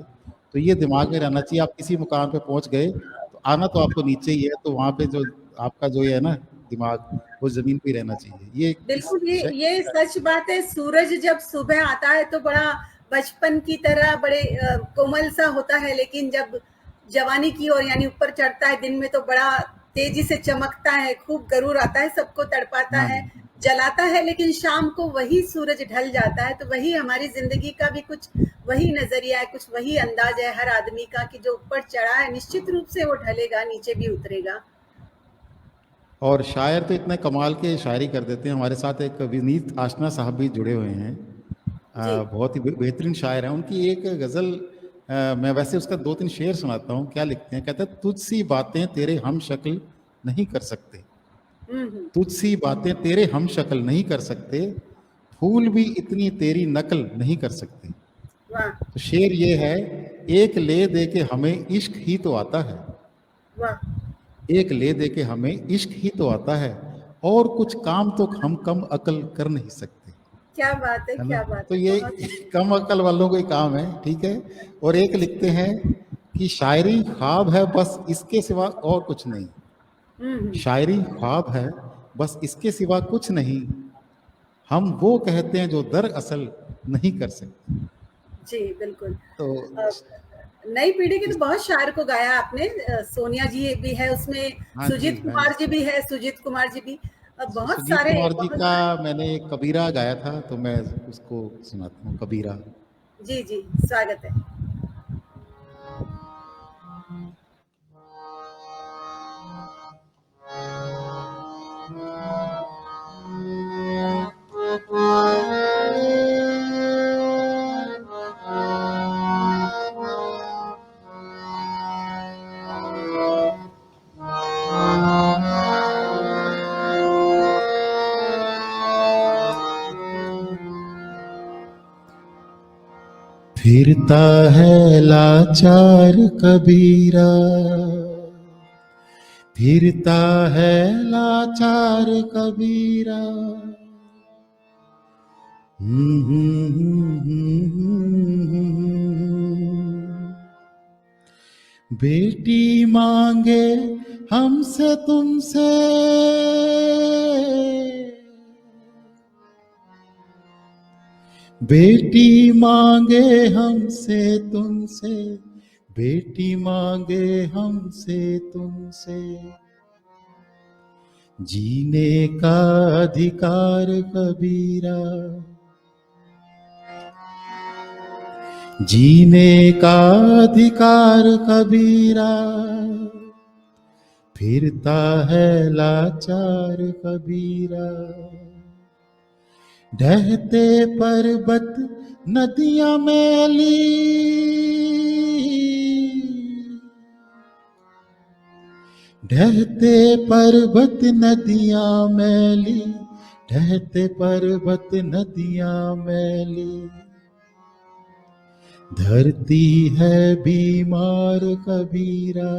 Speaker 2: तो ये दिमाग में रहना चाहिए, आप किसी मुकाम पे पहुंच गए तो आना तो आपको नीचे ही है, तो वहां पे जो आपका जो ये है ना दिमाग, वो जमीन पे ही रहना चाहिए। ये इस
Speaker 1: बिल्कुल, ये सच बात है। सूरज जब सुबह आता है तो बड़ा बचपन की तरह बड़े कोमल सा होता है, लेकिन जब जवानी की ओर यानी ऊपर चढ़ता है दिन में तो बड़ा तेजी से चमकता है, खूब गरूर आता है, सबको तड़पाता
Speaker 2: हाँ
Speaker 1: है, जलाता है। लेकिन शाम को वही सूरज ढल जाता है। तो वही हमारी जिंदगी का भी कुछ वही नजरिया है, कुछ वही अंदाज है हर आदमी का कि जो ऊपर चढ़ा है निश्चित रूप से वो ढलेगा, नीचे भी उतरेगा।
Speaker 2: और शायर तो इतने कमाल के शायरी कर देते हैं। हमारे साथ एक विनीत आशना साहब भी जुड़े हुए हैं,
Speaker 1: जी।
Speaker 2: बहुत ही बेहतरीन शायर हैं। उनकी एक गज़ल, मैं वैसे उसका 2-3 शेर सुनाता हूँ। क्या लिखते हैं, कहते हैं, तुझसी बातें तेरे हम शक्ल नहीं कर सकते,
Speaker 1: हम्म।
Speaker 2: तुझसी बातें तेरे हम शक्ल नहीं कर सकते, फूल भी इतनी तेरी नकल नहीं कर सकते।
Speaker 1: वाह।
Speaker 2: तो शेर ये है, एक ले दे के हमें इश्क ही तो आता है,
Speaker 1: वाह।
Speaker 2: एक ले दे के हमें इश्क ही तो आता है, और कुछ काम तो हम कम अकल कर नहीं सकते।
Speaker 1: क्या बात है,
Speaker 2: है ना?
Speaker 1: क्या बात
Speaker 2: तो
Speaker 1: है,
Speaker 2: ये
Speaker 1: बहुत।
Speaker 2: कम अकल वालों को ही काम है, ठीक है। और एक लिखते हैं कि शायरी ख्वाब है बस इसके सिवा और कुछ नहीं,
Speaker 1: हम्म।
Speaker 2: शायरी ख्वाब है बस इसके सिवा कुछ नहीं, हम वो कहते हैं जो दरअसल नहीं कर सकते।
Speaker 1: जी बिल्कुल।
Speaker 2: तो
Speaker 1: अ, नई पीढ़ी के तो
Speaker 2: इस,
Speaker 1: बहुत शायर को गाया आपने। सोनिया जी भी है उसमें,
Speaker 2: हाँ जी,
Speaker 1: सुजीत
Speaker 2: हाँ
Speaker 1: कुमार जी
Speaker 2: जी।
Speaker 1: भी है, सुजीत कुमार जी भी, बहुत
Speaker 2: सुजीत
Speaker 1: सारे,
Speaker 2: कुमार जी
Speaker 1: बहुत।
Speaker 2: का मैंने कबीरा गाया था, तो मैं उसको सुनाता हूँ, कबीरा।
Speaker 1: जी जी, स्वागत है।
Speaker 2: फिरता है लाचार कबीरा, फिरता है लाचार कबीरा। बेटी मांगे हमसे तुमसे, बेटी मांगे हमसे तुमसे, बेटी मांगे हमसे तुमसे, जीने का अधिकार कबीरा, जीने का अधिकार कबीरा। फिरता है लाचार कबीरा, ढहते पर्वत नदियां मैली, ढहते पर्वत नदियां मैली, ढहते पर्वत नदियां मैली। धरती है बीमार कबीरा,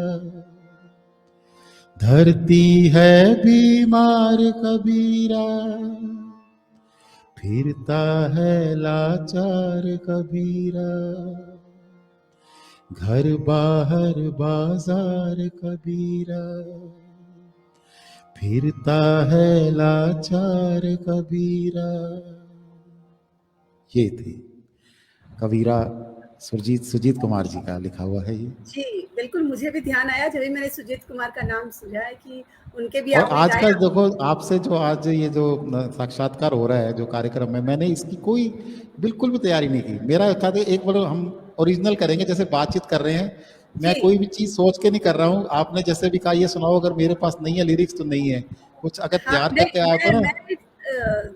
Speaker 2: धरती है बीमार कबीरा। फिरता है लाचार कबीरा, घर बाहर बाजार कबीरा। फिरता है लाचार कबीरा। ये थी कबीरा, सुरजीत सुजीत कुमार जी का लिखा हुआ है ये।
Speaker 1: जी बिल्कुल, मुझे भी ध्यान आया जब भी मैंने सुजीत कुमार का नाम सुना है कि उनके भी
Speaker 2: और
Speaker 1: आपने
Speaker 2: आज का
Speaker 1: गाया।
Speaker 2: देखो, आपसे जो आज ये जो साक्षात्कार हो रहा है जो कार्यक्रम में, मैंने इसकी कोई बिल्कुल भी तैयारी नहीं की। मेरा था कि एक बार हम ओरिजिनल करेंगे, जैसे बातचीत कर रहे हैं, मैं
Speaker 1: जी।
Speaker 2: कोई भी चीज सोच के नहीं कर रहा हूँ। आपने जैसे भी कहा, ये सुनाओ, अगर मेरे पास नहीं है लिरिक्स तो नहीं है, कुछ अगर
Speaker 1: हाँ,
Speaker 2: तैयार करके
Speaker 1: नहीं,
Speaker 2: आया तो ना।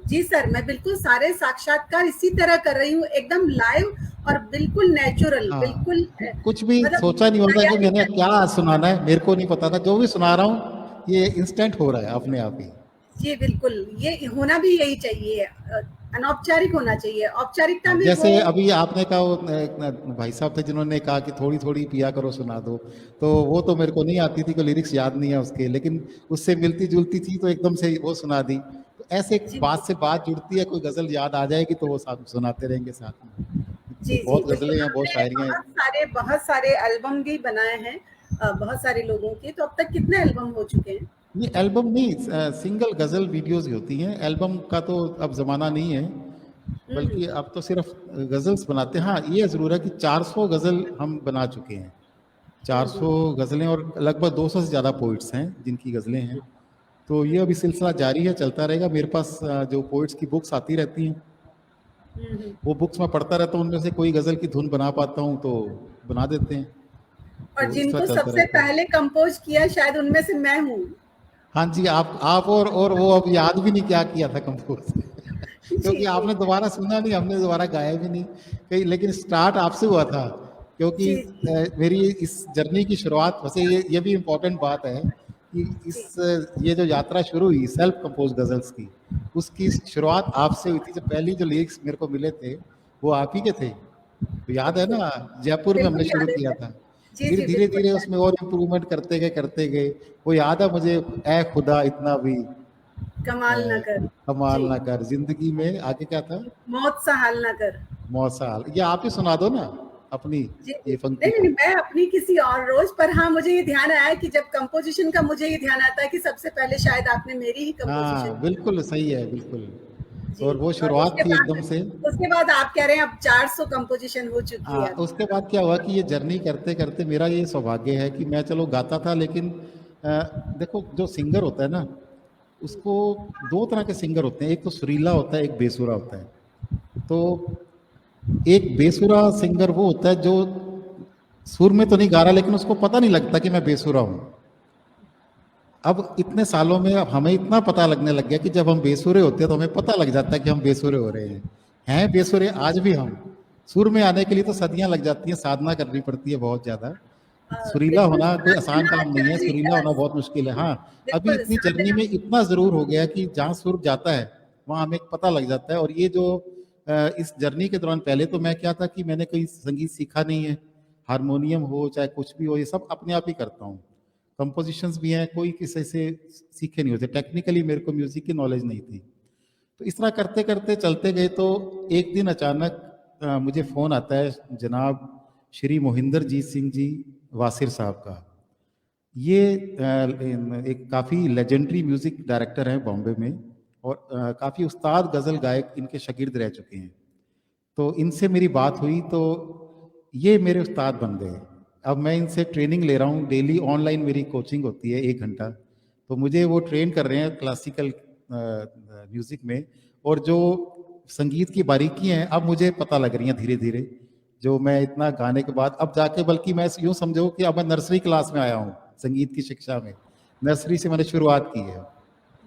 Speaker 1: जी सर, मैं बिल्कुल सारे साक्षात्कार इसी तरह कर रही हूँ, एकदम लाइव और बिल्कुल नेचुरल,
Speaker 2: हाँ,
Speaker 1: बिल्कुल
Speaker 2: कुछ भी
Speaker 1: मतलब
Speaker 2: सोचा नहीं होता कि
Speaker 1: तैयारी
Speaker 2: मैंने
Speaker 1: कर।
Speaker 2: क्या सुनाना है, मेरे को नहीं पता था। जो भी सुना रहा हूँ ये इंस्टेंट हो रहा है अपने आप ही।
Speaker 1: जी बिल्कुल, ये होना भी यही चाहिए, अनौपचारिक होना चाहिए, औपचारिकता में
Speaker 2: जैसे
Speaker 1: वो
Speaker 2: अभी आपने कहा वो भाई साहब थे जिन्होंने कहा कि थोड़ी थोड़ी पिया करो सुना दो, तो वो तो मेरे को नहीं आती थी, कोई लिरिक्स याद नहीं है उसके, लेकिन उससे मिलती जुलती थी तो एकदम से वो सुना दी। तो ऐसे
Speaker 1: जी,
Speaker 2: बात से बात जुड़ती है, कोई गजल याद आ जाएगी तो वो साथ सुनाते रहेंगे साथ
Speaker 1: जी,
Speaker 2: में।
Speaker 1: जी,
Speaker 2: बहुत
Speaker 1: बिल्कुल।
Speaker 2: गजलें हैं, बहुत
Speaker 1: हमने
Speaker 2: शायरियाँ हैं।
Speaker 1: बहुत सारे एल्बम भी बनाए हैं, बहुत सारे लोगों के। तो अब तक कितने एल्बम हो चुके हैं?
Speaker 2: ये एल्बम नहीं, सिंगल गजल वीडियोस ही होती हैं, एल्बम का तो अब जमाना नहीं है, बल्कि अब तो सिर्फ गजल्स बनाते हैं। हाँ, ये जरूर है कि 400 गजल हम बना चुके हैं, 400 गजलें, और लगभग 200 से ज़्यादा पोइट्स हैं जिनकी गजलें हैं। तो ये अभी सिलसिला जारी है, चलता रहेगा। मेरे पास जो पोइट्स की बुक्स आती रहती हैं, वो बुक्स मैं पढ़ता रहता हूँ, उनमें से कोई गजल की धुन बना पाता हूँ तो बना देते हैं।
Speaker 1: और
Speaker 2: तो इस तरह
Speaker 1: जिनको
Speaker 2: चलता
Speaker 1: सबसे
Speaker 2: रहता है।
Speaker 1: पहले कंपोज किया शायद उनमें से मैं हूँ।
Speaker 2: हाँ जी, आप और वो अब याद भी नहीं क्या किया था कंपोज
Speaker 1: जी,
Speaker 2: क्योंकि
Speaker 1: जी,
Speaker 2: आपने दोबारा सुना नहीं, हमने दोबारा गाया भी नहीं कहीं, लेकिन स्टार्ट आपसे हुआ था। क्योंकि
Speaker 1: जी, जी,
Speaker 2: मेरी इस जर्नी की शुरुआत, वैसे ये भी इम्पोर्टेंट बात है कि इस
Speaker 1: जी,
Speaker 2: ये जो यात्रा शुरू हुई सेल्फ कंपोज गजल्स की, उसकी शुरुआत आपसे हुई थी। जो पहली जो लिरिक्स मेरे को मिले थे वो आप ही के थे, तो याद है
Speaker 1: ओके।
Speaker 2: ना, जयपुर में हमने
Speaker 1: बिल्कुल
Speaker 2: शुरू
Speaker 1: याद है
Speaker 2: किया
Speaker 1: सर।
Speaker 2: था।
Speaker 1: जी,
Speaker 2: फिर
Speaker 1: जी,
Speaker 2: धीरे
Speaker 1: बिल्कुल
Speaker 2: धीरे
Speaker 1: याद
Speaker 2: उसमें और इम्प्रूवमेंट करते गए। वो याद है मुझे, ए खुदा इतना भी
Speaker 1: है। कमाल ना कर।
Speaker 2: कमाल
Speaker 1: जी,
Speaker 2: ना कर, जिंदगी में आगे क्या था,
Speaker 1: मौत सा हाल ना कर।
Speaker 2: मौसाल। ये आप ही सुना दो ना अपनी
Speaker 1: जी, जी।
Speaker 2: ये
Speaker 1: नहीं,
Speaker 2: पंक्ति।
Speaker 1: नहीं, मैं अपनी किसी और रोज़ पर, हाँ, मुझे ये ध्यान आया कि जब कंपोज़िशन का मुझे ये ध्यान आता है कि सबसे पहले शायद आपने मेरी ही कंपोज़िशन
Speaker 2: हाँ
Speaker 1: की
Speaker 2: बिल्कुल
Speaker 1: होगी।
Speaker 2: सही है, बिल्कुल।
Speaker 1: जी,
Speaker 2: और वो
Speaker 1: और
Speaker 2: शुरुआत थी एकदम से।
Speaker 1: उसके बाद आप कह रहे हैं अब 400 कंपोज़िशन हो चुकी
Speaker 2: हाँ,
Speaker 1: है अभी।
Speaker 2: उसके बाद क्या हुआ कि ये जर्नी करते करते मेरा ये सौभाग्य है कि मैं चलो गाता था, लेकिन देखो जो सिंगर होता है ना, उसको दो तरह के सिंगर होते हैं, एक तो सुरीला होता है, एक बेसुरा होता है। तो एक बेसुरा सिंगर वो होता है जो सुर में तो नहीं गा रहा, लेकिन उसको पता नहीं लगता कि मैं बेसुरा हूं। अब इतने सालों में अब हमें इतना पता लगने लग गया कि जब हम बेसुरे होते हैं तो हमें पता लग जाता है कि हम बेसुरे हो रहे हैं बेसुरे आज भी हम। सुर में आने के लिए तो सदियां लग जाती हैं, साधना करनी पड़ती है बहुत ज्यादा। सुरीला
Speaker 1: बिल्कुल
Speaker 2: होना कोई आसान
Speaker 1: साधना
Speaker 2: काम नहीं है, सुरीला
Speaker 1: चाहिए,
Speaker 2: होना बहुत मुश्किल है। हाँ, अभी
Speaker 1: बिल्कुल
Speaker 2: इतनी जर्नी
Speaker 1: साधना।
Speaker 2: में इतना जरूर हो गया कि जहाँ सुर जाता है वहां हमें पता लग जाता है। और ये जो इस जर्नी के दौरान, पहले तो मैं क्या था कि मैंने कोई संगीत सीखा नहीं है, हारमोनियम हो चाहे कुछ भी हो, ये सब अपने आप ही करता हूँ। कंपोजिशंस भी हैं, कोई किसी से सीखे नहीं होते, टेक्निकली मेरे को म्यूजिक की नॉलेज नहीं थी। तो इस तरह करते करते चलते गए तो एक दिन अचानक मुझे फ़ोन आता है जनाब श्री मोहिंदर जीत सिंह जी वासिर साहब का। ये एक काफ़ी लेजेंडरी म्यूज़िक डायरेक्टर हैं बॉम्बे में, और काफ़ी उस्ताद गज़ल गायक इनके शागिर्द रह चुके हैं। तो इनसे मेरी बात हुई तो ये मेरे उस्ताद बन गए। अब मैं इनसे ट्रेनिंग ले रहा हूँ, डेली ऑनलाइन मेरी कोचिंग होती है 1 घंटा। तो मुझे वो ट्रेन कर रहे हैं क्लासिकल म्यूज़िक में, और जो संगीत की बारीकियाँ हैं अब मुझे पता लग रही हैं धीरे धीरे, जो मैं इतना गाने के बाद अब जाके, बल्कि मैं यूँ समझो कि अब मैं नर्सरी क्लास में आया हूँ संगीत की शिक्षा में। नर्सरी से मैंने शुरुआत की है।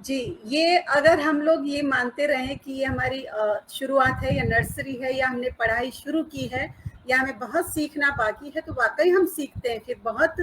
Speaker 1: जी, ये अगर हम लोग ये मानते रहें कि ये हमारी शुरुआत है या नर्सरी है या हमने पढ़ाई शुरू की है या हमें बहुत सीखना बाकी है, तो वाक़ई हम सीखते हैं, फिर बहुत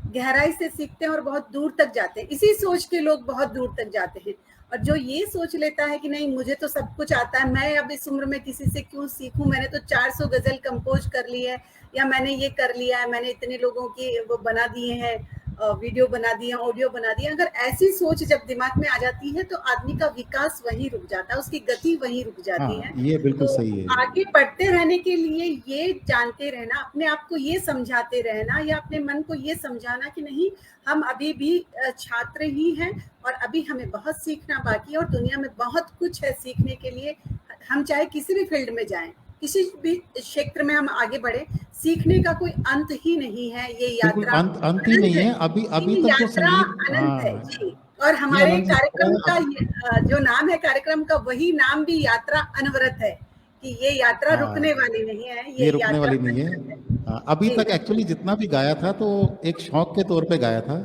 Speaker 1: गहराई से सीखते हैं और बहुत दूर तक जाते हैं। इसी सोच के लोग बहुत दूर तक जाते हैं। और जो ये सोच लेता है कि नहीं मुझे तो सब कुछ आता है, मैं अब इस उम्र में किसी से क्यों सीखूँ, मैंने तो 400 गज़ल कंपोज़ कर ली है या मैंने ये कर लिया है, मैंने इतने लोगों की वो बना दिए हैं, वीडियो बना दिया, ऑडियो बना दिया। अगर ऐसी सोच जब दिमाग में आ जाती है तो आदमी का विकास वहीं रुक जाता है, उसकी गति वहीं रुक जाती है।
Speaker 2: हाँ, ये बिल्कुल
Speaker 1: तो
Speaker 2: सही है।
Speaker 1: आगे बढ़ते रहने के लिए ये जानते रहना, अपने आप को ये समझाते रहना या अपने मन को ये समझाना कि नहीं हम अभी भी छात्र ही हैं और अभी हमें बहुत सीखना बाकी है और दुनिया में बहुत कुछ है सीखने के लिए। हम चाहे किसी भी फील्ड में जाएं, किसी भी क्षेत्र में हम आगे बढ़े, सीखने का कोई अंत ही नहीं है। ये
Speaker 2: बिल्कुल
Speaker 1: यात्रा
Speaker 2: अंत ही
Speaker 1: अनंत
Speaker 2: नहीं
Speaker 1: है।
Speaker 2: है। अभी अभी
Speaker 1: ये
Speaker 2: तक जो
Speaker 1: यात्रा
Speaker 2: संगीत,
Speaker 1: अनंत है
Speaker 2: हाँ,
Speaker 1: जी। और
Speaker 2: ये
Speaker 1: हमारे
Speaker 2: आनंद जी
Speaker 1: कार्यक्रम का
Speaker 2: अब,
Speaker 1: जो नाम है कार्यक्रम का, वही नाम भी यात्रा अनवरत है कि ये यात्रा रुकने
Speaker 2: हाँ,
Speaker 1: वाली नहीं है,
Speaker 2: ये
Speaker 1: ये
Speaker 2: रुकने
Speaker 1: यात्रा
Speaker 2: वाली नहीं है।
Speaker 1: अनवरत है।
Speaker 2: हाँ, अभी
Speaker 1: जी,
Speaker 2: तक एक्चुअली जितना भी गाया था तो एक शौक के तौर पे गाया था।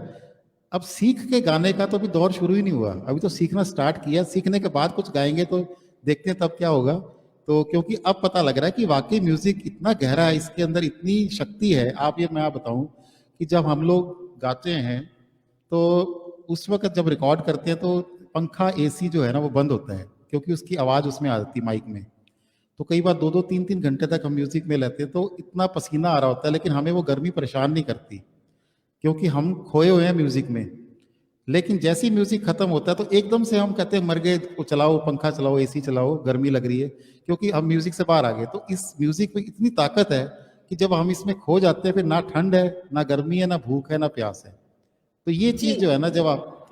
Speaker 2: अब सीख के गाने का तो अभी दौर शुरू ही नहीं हुआ, अभी तो सीखना स्टार्ट किया, सीखने के बाद कुछ गाएंगे तो देखते हैं तब क्या होगा। तो क्योंकि अब पता लग रहा है कि वाकई म्यूजिक इतना गहरा है, इसके अंदर इतनी शक्ति है। आप बताऊं कि जब हम लोग गाते हैं तो उस वक्त जब रिकॉर्ड करते हैं तो पंखा एसी जो है ना वो बंद होता है, क्योंकि उसकी आवाज़ उसमें आ जाती है माइक में। तो कई बार 2-2 3-3 घंटे तक हम म्यूजिक में लेते हैं, तो इतना पसीना आ रहा होता है, लेकिन हमें वो गर्मी परेशान नहीं करती, क्योंकि हम खोए हुए हैं म्यूजिक में। लेकिन जैसे ही म्यूजिक खत्म होता है तो एकदम से हम कहते हैं मर गए, तो चलाओ पंखा, चलाओ एसी, चलाओ, गर्मी लग रही है, क्योंकि हम म्यूजिक से बाहर आ गए। तो इस म्यूजिक में इतनी ताकत है कि जब हम इसमें खो जाते हैं, फिर ना ठंड है, ना गर्मी है, ना भूख है, ना प्यास है। तो ये
Speaker 1: जी
Speaker 2: चीज जो है ना, जब आप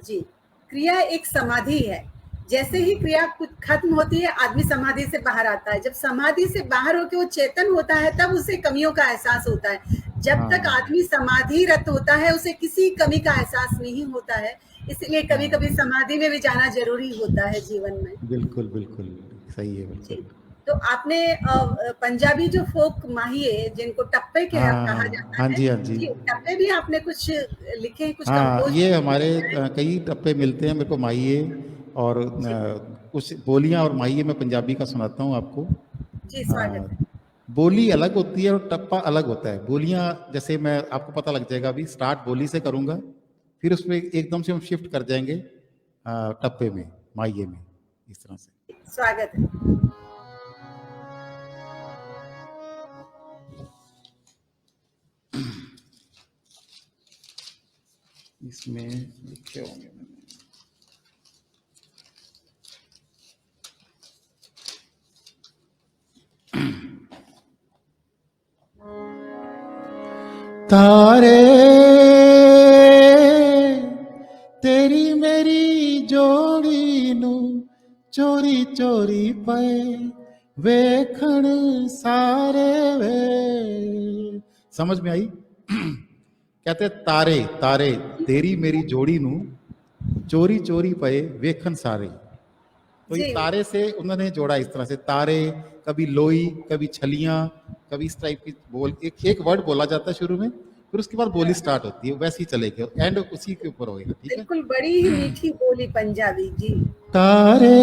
Speaker 1: जी, क्रिया एक समाधि है। जैसे ही क्रिया कुछ खत्म होती है, आदमी समाधि से बाहर आता है। जब समाधि से बाहर होके वो चेतन होता है, तब उसे कमियों का एहसास होता है। जब तक
Speaker 2: हाँ
Speaker 1: आदमी समाधिरत होता है, उसे किसी कमी का एहसास नहीं होता है। इसलिए कभी-कभी
Speaker 2: हाँ,
Speaker 1: समाधि में भी जाना ज़रूरी होता है जीवन में।
Speaker 2: बिल्कुल बिल्कुल सही है,
Speaker 1: जी,
Speaker 2: बिल्कुल।
Speaker 1: तो आपने पंजाबी जो फ़ोक माहिए जिनको टप्पे कहा
Speaker 2: हाँ
Speaker 1: जाता
Speaker 2: हाँ
Speaker 1: है,
Speaker 2: जी, हाँ जी।
Speaker 1: जी, टप्पे भी आपने कुछ लिखे, कुछ
Speaker 2: हाँ,
Speaker 1: कंपोज़
Speaker 2: ये
Speaker 1: किए
Speaker 2: हमारे
Speaker 1: हैं?
Speaker 2: कई टप्पे मिलते हैं मेरे को, माहिए और
Speaker 1: जी,
Speaker 2: कुछ बोलियां और माहिए मैं पंजाबी का सुनाता हूँ आपको।
Speaker 1: जी, स्वागत है।
Speaker 2: बोली अलग होती है और टप्पा अलग होता है। बोलियां जैसे मैं आपको पता लग जाएगा, अभी स्टार्ट बोली से करूंगा, फिर उसमें एकदम से हम शिफ्ट कर जाएंगे टप्पे में, माहिए में, इस तरह से।
Speaker 1: स्वागत है।
Speaker 2: इसमें लिखे होंगे मैंने। तारे तेरी मेरी जोड़ी नू चोरी चोरी पे वेखण सारे वे। समझ में आई? कहते तारे तारे तेरी मेरी जोड़ी नू चोरी चोरी पे वेखन सारे। तो ये
Speaker 1: जी,
Speaker 2: तारे से उन्होंने जोड़ा इस तरह से, तारे, कभी लोई, कभी छलियां, कभी इस टाइप की बोल, एक एक वर्ड बोला जाता है शुरू में, फिर उसके बाद बोली स्टार्ट होती है, वैसे ही चलेगी, एंड उसी के ऊपर होएगा, ठीक है।
Speaker 1: बिल्कुल बड़ी ही मीठी बोली पंजाबी। जी,
Speaker 2: तारे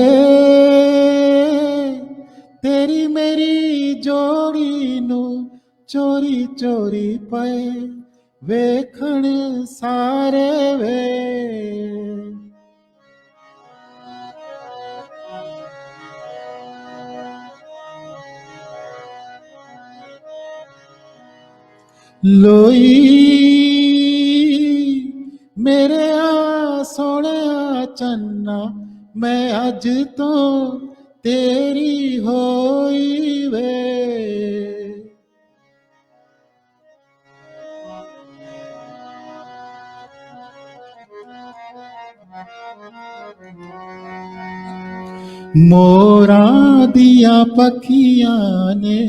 Speaker 2: तेरी मेरी जोड़ी नू चोरी चोरी पे वेखण सारे वे। लोई मेरे आ सोने चन्ना, मैं अज तो तेरी होई वे। मोरा दिया पखियां ने,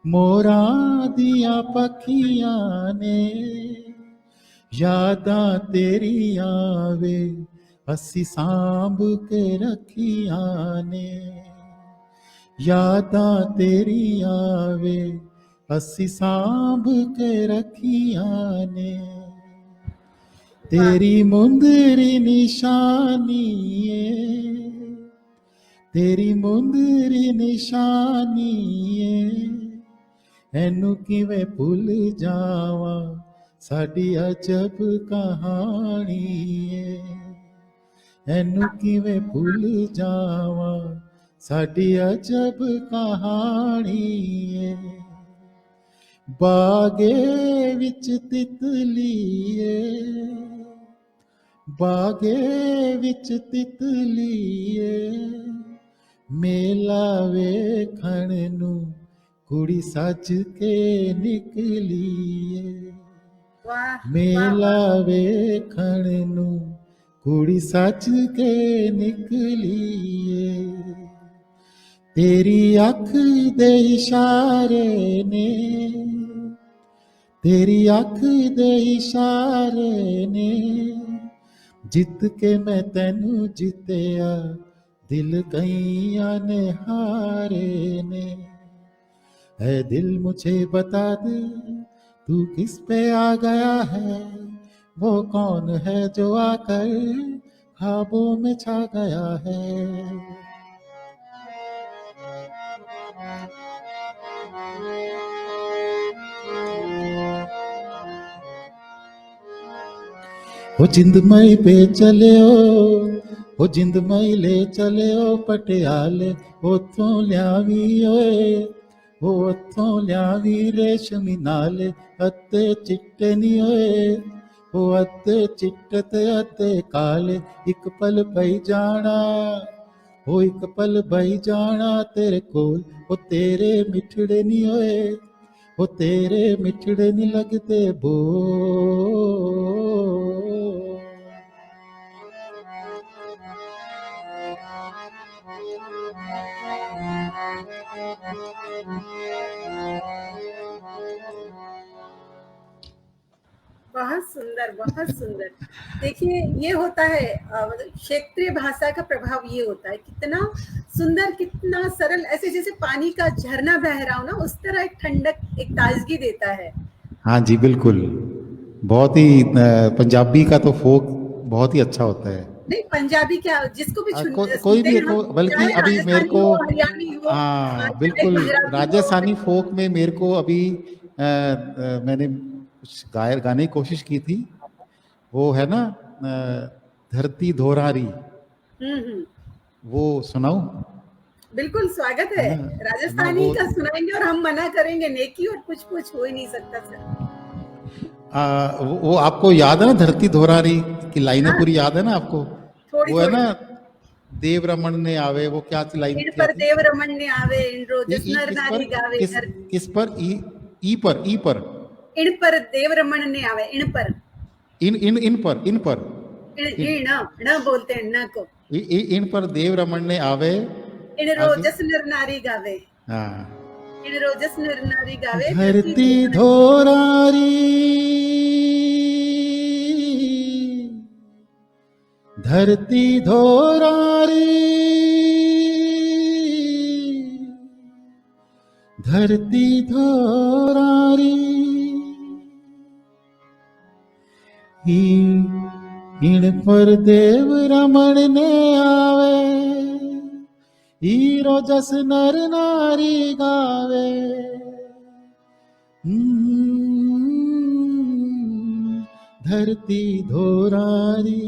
Speaker 2: मोरा दिया पखियां ने यादां तेरियां वे असी सांभ के रखियां ने। यादां तेरियां वे असी सांभ के रखियां ने।
Speaker 1: वाह!
Speaker 2: तेरी मुंदरी निशानी है, तेरी मुंदरी निशानी है, एनू किवें भुल जावां साडी अजब कहानी है। एनू किवें भुल जावां साडी अजब कहानी है। बागे विच तितलीए, बागे विच तितलीए मेला वेखण नू कुड़ी सज के निकलीए।
Speaker 1: वाह! वाह,
Speaker 2: मेला
Speaker 1: वाह!
Speaker 2: वेखण नू कुड़ी सज के निकलीए। तेरी अख दे इशारे ने, तेरी अख दे इशारे ने जित के मैं तैनू जितया, दिल कईयां ने हारे ने। है दिल मुझे बता दे तू किस पे आ गया है, वो कौन है जो आकर ख्वाबों में छा गया है। ओ जिंद मई पे चले ओ जिंद मई ले चले पटियाले उथों लियावी ओए ओ उथों लियावी रेशमी नाले अते चिट्टे नी ओए ओ अते चिट्टे ते अते काले एक पल पई जाना ओ एक पल बई जाना तेरे कोल ओ तेरे मिठड़े नी ओए ओ तेरे मिठड़े नी लगते बो
Speaker 1: बहुत सुंदर, बहुत सुंदर। देखिए ये होता है मतलब क्षेत्रीय भाषा का प्रभाव ये होता है, कितना सुंदर, कितना सरल, ऐसे जैसे पानी का झरना बह रहा हो ना, उस तरह एक ठंडक, एक ताजगी देता है।
Speaker 2: हाँ जी बिल्कुल, बहुत ही पंजाबी का तो फोक बहुत ही अच्छा होता है।
Speaker 1: नहीं पंजाबी क्या, जिसको भी
Speaker 2: कोई
Speaker 1: सुनते
Speaker 2: भी
Speaker 1: हैं
Speaker 2: को,
Speaker 1: हम,
Speaker 2: बल्कि
Speaker 1: चाहे
Speaker 2: अभी मेरे
Speaker 1: राजस्थानी
Speaker 2: को,
Speaker 1: हो, हरियाणवी हो,
Speaker 2: हाँ
Speaker 1: चाहे
Speaker 2: बिल्कुल,
Speaker 1: गुजराती हो।
Speaker 2: राजस्थानी फोक में मेरे को अभी मैंने कुछ गाने की कोशिश की थी, वो है ना धरती धोरारी, वो सुनाऊं?
Speaker 1: बिल्कुल स्वागत
Speaker 2: है
Speaker 1: है।
Speaker 2: ना
Speaker 1: राजस्थानी
Speaker 2: वो
Speaker 1: का सुनाएंगे और हम मना करेंगे नेकी, और कुछ कुछ हो ही नहीं सकता सर।
Speaker 2: वो आपको याद है ना धरती धोरारी की लाइनें
Speaker 1: हाँ,
Speaker 2: पूरी याद है ना आपको?
Speaker 1: थोड़ी
Speaker 2: वो है
Speaker 1: थोड़ी।
Speaker 2: ना, देव रमन ने आवे, वो क्या थी लाइन,
Speaker 1: इन
Speaker 2: क्या
Speaker 1: पर
Speaker 2: थी?
Speaker 1: देव रमन ने आवे, इन रोजस नर
Speaker 2: किस पर,
Speaker 1: नारी गावे धर।
Speaker 2: किस पर? ई पर, ई पर,
Speaker 1: इन पर देव रमन ने आवे, इन पर,
Speaker 2: इन पर,
Speaker 1: इन
Speaker 2: इन
Speaker 1: इन न बोलते हैं न को।
Speaker 2: इन पर देव रमन ने आवे,
Speaker 1: इन
Speaker 2: आगे,
Speaker 1: रोजस नर नारी गावे,
Speaker 2: हाँ,
Speaker 1: इन रोजस नर नारी गावे धरती
Speaker 2: धरती
Speaker 1: धोरारी।
Speaker 2: धोरारी, धरती धोरारी, धरती धोरारी, इन पर देव रमन ने आवे, हीरो जस नर नारी गावे, धरती धोरारी,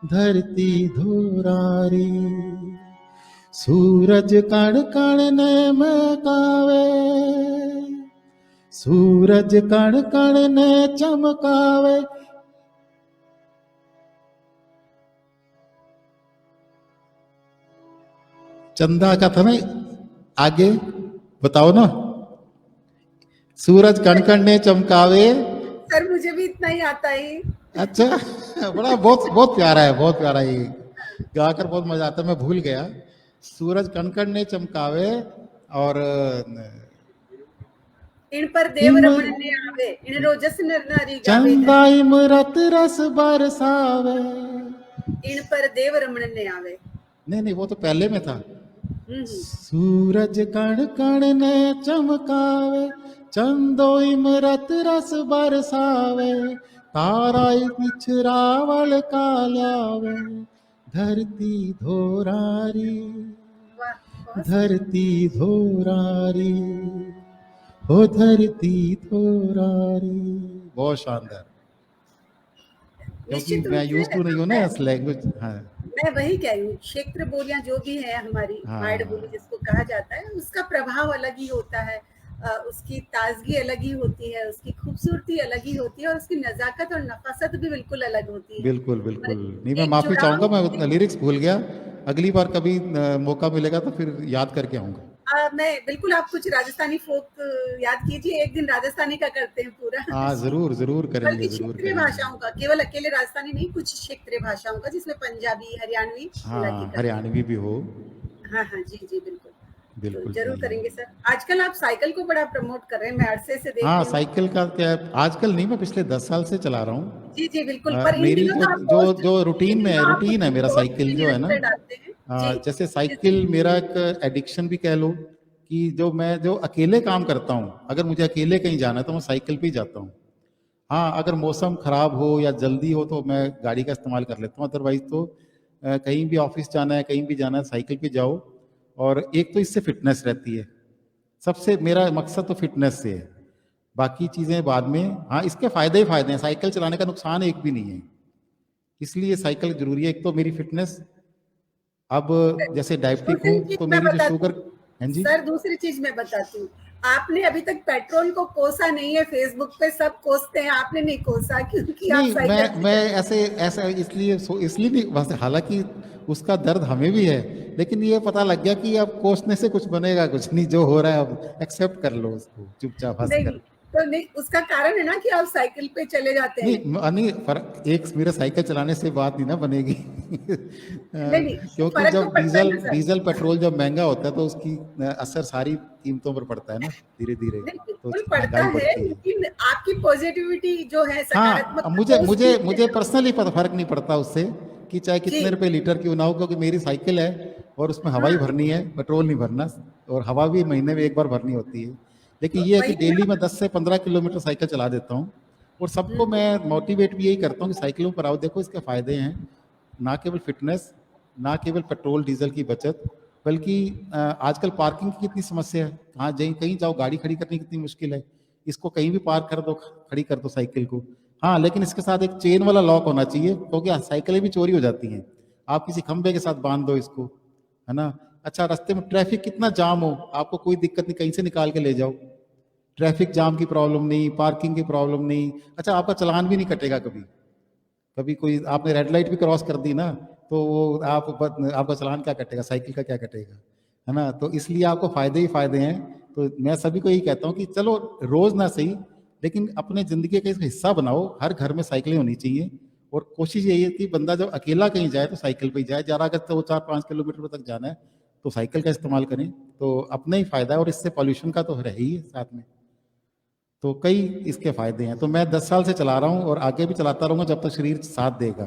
Speaker 2: धरती धोरारी, सूरज कण कण ने महकावे, सूरज कण कण ने चमकावे, चंदा का था ना, आगे बताओ ना, सूरज कण कण ने चमकावे।
Speaker 1: सर मुझे भी इतना ही आता है।
Speaker 2: अच्छा, बड़ा बहुत बहुत प्यारा है, बहुत प्यारा, ये गाकर बहुत मजा आता है, मैं भूल गया। सूरज कण कण ने चमकावे, और
Speaker 1: इन पर देव रमन ने आवे, इन रोजस नर नारी गावे
Speaker 2: चंदा
Speaker 1: धरती।
Speaker 2: इमरत रस बरसावे,
Speaker 1: इन पर देव रमन ने आवे।
Speaker 2: नहीं नहीं, वो तो पहले में था।
Speaker 1: हम्म।
Speaker 2: सूरज कण कण ने चमकावे, चंदो इमरत रस बरसावे, तारा निछरावल काल्यावे, धरती धोरारी,
Speaker 1: वाह, बहुत सुंदर।
Speaker 2: धरती धोरारी, हो धरती धोरारी, बहुत शानदार। क्योंकि
Speaker 1: निश्चित रूप
Speaker 2: मैं
Speaker 1: से
Speaker 2: यूज टू नहीं हूँ ना इस लैंग्वेज। हाँ
Speaker 1: मैं वही कह रही हूँ, क्षेत्र बोलियां जो भी है हमारी, माड़ बोली
Speaker 2: हाँ
Speaker 1: जिसको कहा जाता है, उसका प्रभाव अलग ही होता है। उसकी ताजगी अलग ही होती है, उसकी खूबसूरती अलग ही होती है, और उसकी नजाकत और नफासत भी बिल्कुल अलग होती है।
Speaker 2: बिल्कुल बिल्कुल, नहीं मैं
Speaker 1: एक
Speaker 2: माफी चाहूंगा,
Speaker 1: जुड़ाव।
Speaker 2: मैं लिरिक्स भूल गया, अगली बार कभी मौका मिलेगा तो फिर याद करके आऊंगा।
Speaker 1: मैं बिल्कुल, आप कुछ राजस्थानी फोक याद कीजिए, एक दिन राजस्थानी का करते हैं पूरा।
Speaker 2: हाँ जरूर जरूर करेंगे,
Speaker 1: बल्कि
Speaker 2: जरूर
Speaker 1: क्षेत्रीय
Speaker 2: करेंगे।
Speaker 1: भाषाओं का, केवल अकेले राजस्थानी नहीं, कुछ क्षेत्रीय भाषाओं का, जिसमें पंजाबी, हरियाणवी अलग ही
Speaker 2: हाँ
Speaker 1: करते
Speaker 2: हरियाणवी भी हो,
Speaker 1: हैं। हाँ हाँ, जी जी बिल्कुल। तो
Speaker 2: बिल्कुल
Speaker 1: जरूर
Speaker 2: जी।
Speaker 1: करेंगे सर। आजकल आप साइकिल को बड़ा प्रमोट कर रहे हैं, मैं अरसे से देख
Speaker 2: हाँ
Speaker 1: रही हूँ।
Speaker 2: साइकिल का क्या है, आजकल नहीं, मैं पिछले 10 साल से चला रहा हूँ।
Speaker 1: जी जी बिल्कुल, पर इन
Speaker 2: मेरी
Speaker 1: दिनों
Speaker 2: जो
Speaker 1: तो आप
Speaker 2: जो
Speaker 1: पोस्ट,
Speaker 2: जो
Speaker 1: इन दिनों आप
Speaker 2: रूटीन है
Speaker 1: अपनी
Speaker 2: मेरा
Speaker 1: पोस्ट भी
Speaker 2: साइकिल जो है ना,
Speaker 1: निरंतर डालते हैं। जी
Speaker 2: जैसे
Speaker 1: जी जी।
Speaker 2: साइकिल मेरा एक एडिक्शन भी कह लो, कि जो अकेले काम करता हूँ, अगर मुझे अकेले कहीं जाना है तो मैं साइकिल पे ही जाता हूँ। हाँ अगर मौसम खराब हो या जल्दी हो तो मैं गाड़ी का इस्तेमाल कर लेता हूँ, अदरवाइज तो कहीं भी ऑफिस जाना है, कहीं भी जाना है, साइकिल पे जाओ। और एक तो इससे फिटनेस रहती है, सबसे मेरा मकसद तो फिटनेस से है। बाकी चीजें बाद में। हाँ, इसके फायदे ही फायदे हैं, साइकिल चलाने का नुकसान एक भी नहीं है, इसलिए साइकिल जरूरी है। एक तो मेरी फिटनेस, अब जैसे डायबिटिक हूँ
Speaker 1: दूसरी चीज
Speaker 2: तो
Speaker 1: मैं
Speaker 2: मेरी जो
Speaker 1: बताती
Speaker 2: शुगर।
Speaker 1: हूँ
Speaker 2: हाँ जी।
Speaker 1: सर, दूसरी चीज मैं बताती हूँ। आपने अभी तक पेट्रोल को कोसा नहीं है, फेसबुक पे सब कोसते हैं, आपने नहीं कोसा क्योंकि आप
Speaker 2: नहीं,
Speaker 1: साइकिल से
Speaker 2: मैं
Speaker 1: चलते
Speaker 2: ऐसे ऐसा इसलिए नहीं, बस हालांकि उसका दर्द हमें भी है, लेकिन ये पता लग गया कि अब कोसने से कुछ बनेगा कुछ नहीं, जो हो रहा है अब एक्सेप्ट कर लो उसको चुपचाप हंस
Speaker 1: नहीं,
Speaker 2: कर।
Speaker 1: तो नहीं, उसका कारण है ना कि आप साइकिल पे चले जाते
Speaker 2: नहीं
Speaker 1: हैं।
Speaker 2: नहीं, फर्क एक मेरे साइकिल चलाने से बात नहीं ना बनेगी।
Speaker 1: नहीं नहीं,
Speaker 2: क्योंकि
Speaker 1: फर्क तो
Speaker 2: जब
Speaker 1: पड़ता है
Speaker 2: डीजल
Speaker 1: ना सर।
Speaker 2: डीजल पेट्रोल जब महंगा होता है तो उसकी असर सारी कीमतों पर पड़ता है ना, धीरे धीरे
Speaker 1: नहीं,
Speaker 2: तो
Speaker 1: बिल्कुल पड़ता
Speaker 2: महंगाई
Speaker 1: है,
Speaker 2: बढ़ती है।
Speaker 1: लेकिन आपकी पॉजिटिविटी जो है,
Speaker 2: हाँ, अब
Speaker 1: सकारात्मकता
Speaker 2: मुझे
Speaker 1: वो उस
Speaker 2: मुझे
Speaker 1: चीज से
Speaker 2: मुझे
Speaker 1: है।
Speaker 2: पर्सनली फर्क नहीं पड़ता उससे कि चाहे कितने
Speaker 1: जी।
Speaker 2: रुपए लीटर क्यों ना हो, क्योंकि मेरी साइकिल है और उसमें हवा ही
Speaker 1: हाँ,
Speaker 2: भरनी है, पेट्रोल नहीं भरना, और हवा भी महीने में एक बार भरनी होती है। लेकिन ये है कि
Speaker 1: वही
Speaker 2: डेली
Speaker 1: ना।
Speaker 2: मैं 10 से 15 किलोमीटर साइकिल चला देता हूँ, और सबको
Speaker 1: हम्म,
Speaker 2: मैं मोटिवेट भी यही करता हूँ कि साइकिलों पर आओ, देखो इसके फायदे हैं, ना केवल फिटनेस, ना केवल पेट्रोल डीजल की बचत, बल्कि आजकल पार्किंग की कितनी समस्या है, कहाँ जाए कहीं जाओ गाड़ी खड़ी करनी कितनी मुश्किल है, इसको कहीं भी पार्क कर दो, खड़ी कर दो साइकिल को। हाँ, लेकिन इसके साथ एक चेन वाला लॉक होना चाहिए, क्योंकि साइकिलें भी चोरी हो जाती हैं, आप किसी खंबे के साथ बांध दो इसको, है ना। अच्छा, रास्ते में ट्रैफिक कितना जाम हो, आपको कोई दिक्कत नहीं, कहीं से निकाल के ले जाओ, ट्रैफिक जाम की प्रॉब्लम नहीं, पार्किंग की प्रॉब्लम नहीं। अच्छा, आपका चालान भी नहीं कटेगा कभी, कभी कोई आपने रेड लाइट भी क्रॉस कर दी ना, तो वो आपका चालान क्या कटेगा, साइकिल का क्या कटेगा, है ना। तो इसलिए आपको फायदे ही फायदे हैं। तो मैं सभी को यही कहता हूँ कि चलो रोज ना सही, लेकिन अपने जिंदगी का इसका हिस्सा बनाओ, हर घर में साइकिलें होनी चाहिए। और कोशिश यही है कि बंदा जब अकेला कहीं जाए तो साइकिल पे ही जाए, ज़्यादा अगर तो 4-5 किलोमीटर तक जाना है तो साइकिल का इस्तेमाल करें, तो अपना ही फायदा है, और इससे पॉल्यूशन का तो रह ही है साथ में। तो कई इसके फायदे हैं, तो मैं 10 साल से चला रहा हूँ और आगे भी चलाता रहूंगा जब तक शरीर साथ देगा।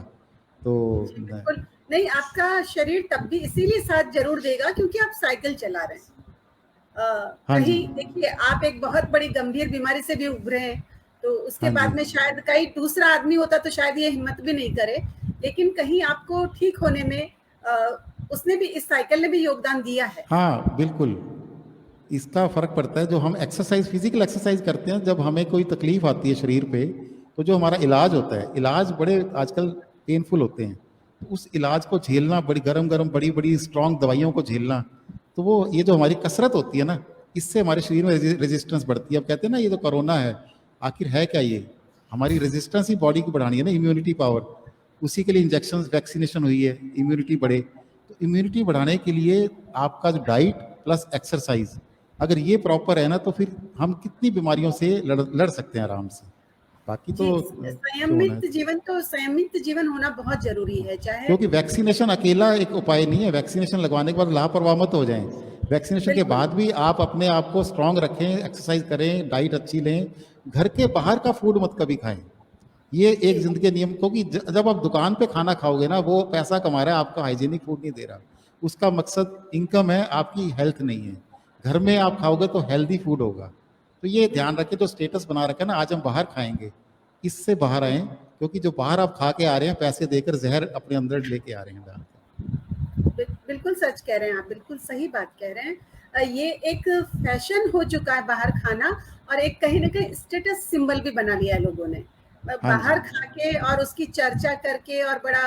Speaker 2: तो
Speaker 1: जी बिल्कुल। नहीं, आपका शरीर तब भी इसीलिए साथ जरूर देगा क्योंकि आप साइकिल चला रहे हैं।
Speaker 2: हाँ जी,
Speaker 1: कहीं देखिए, आप एक बहुत बड़ी गंभीर बीमारी से भी उभरे हैं, तो उसके
Speaker 2: हाँ जी,
Speaker 1: बाद में शायद कहीं दूसरा आदमी होता तो शायद ये हिम्मत भी नहीं करे, लेकिन कहीं आपको ठीक होने में उसने भी, इस साइकिल ने भी योगदान दिया है।
Speaker 2: हाँ बिल्कुल। इसका फर्क पड़ता है, जो हम एक्सरसाइज, फिजिकल एक्सरसाइज करते हैं, जब हमें कोई तकलीफ आती है शरीर पे, तो जो हमारा इलाज होता है, इलाज बड़े आजकल पेनफुल होते हैं, तो उस इलाज को झेलना, बड़ी गरम गरम बड़ी बड़ी स्ट्रांग दवाइयों को झेलना, तो वो ये जो हमारी कसरत होती है ना, इससे हमारे शरीर में रेजिस्टेंस बढ़ती है। अब कहते हैं ना, ये जो कोरोना है, आखिर है क्या ये, हमारी रेजिस्टेंस ही बॉडी की बढ़ानी है ना, इम्यूनिटी पावर, उसी के लिए इंजेक्शन वैक्सीनेशन हुई है, इम्यूनिटी बढ़े। तो इम्यूनिटी बढ़ाने के लिए आपका जो डाइट प्लस एक्सरसाइज, अगर ये प्रॉपर है ना, तो फिर हम कितनी बीमारियों से लड़ सकते हैं आराम से। बाकी
Speaker 1: जी,
Speaker 2: तो होना है,
Speaker 1: संयमित जीवन होना बहुत जरूरी है, चाहे
Speaker 2: क्योंकि वैक्सीनेशन अकेला एक उपाय नहीं है, वैक्सीनेशन लगवाने के बाद लापरवाह मत हो जाएं, वैक्सीनेशन के
Speaker 1: बिल्कुल।
Speaker 2: बाद भी आप अपने आप को स्ट्रांग रखें, एक्सरसाइज करें, डाइट अच्छी लें, घर के बाहर का फूड मत कभी खाएं। ये एक
Speaker 1: जी
Speaker 2: जिंदगी के नियम, क्योंकि जब आप दुकान पे खाना खाओगे ना, वो पैसा कमा रहा है, आपका हाइजीनिक फूड नहीं दे रहा, उसका मकसद इनकम है, आपकी हेल्थ नहीं है। घर में आप खाओगे तो हेल्दी फूड होगा। तो ये ध्यान रखें, जो स्टेटस बना रखा है ना, आज हम बाहर खाएंगे, इससे बाहर आए, क्योंकि जो बाहर आप खा के आ रहे हैं, पैसे देकर जहर अपने अंदर लेके आ रहे हैं डाल के।
Speaker 1: बिल्कुल सच कह रहे हैं आप, बिल्कुल सही बात कह रहे हैं। ये एक फैशन हो चुका है बाहर खाना, और एक कहीं ना कहीं स्टेटस सिंबल भी बना लिया है लोगों ने।
Speaker 2: हाँ जी,
Speaker 1: बाहर खा के और उसकी चर्चा करके और बड़ा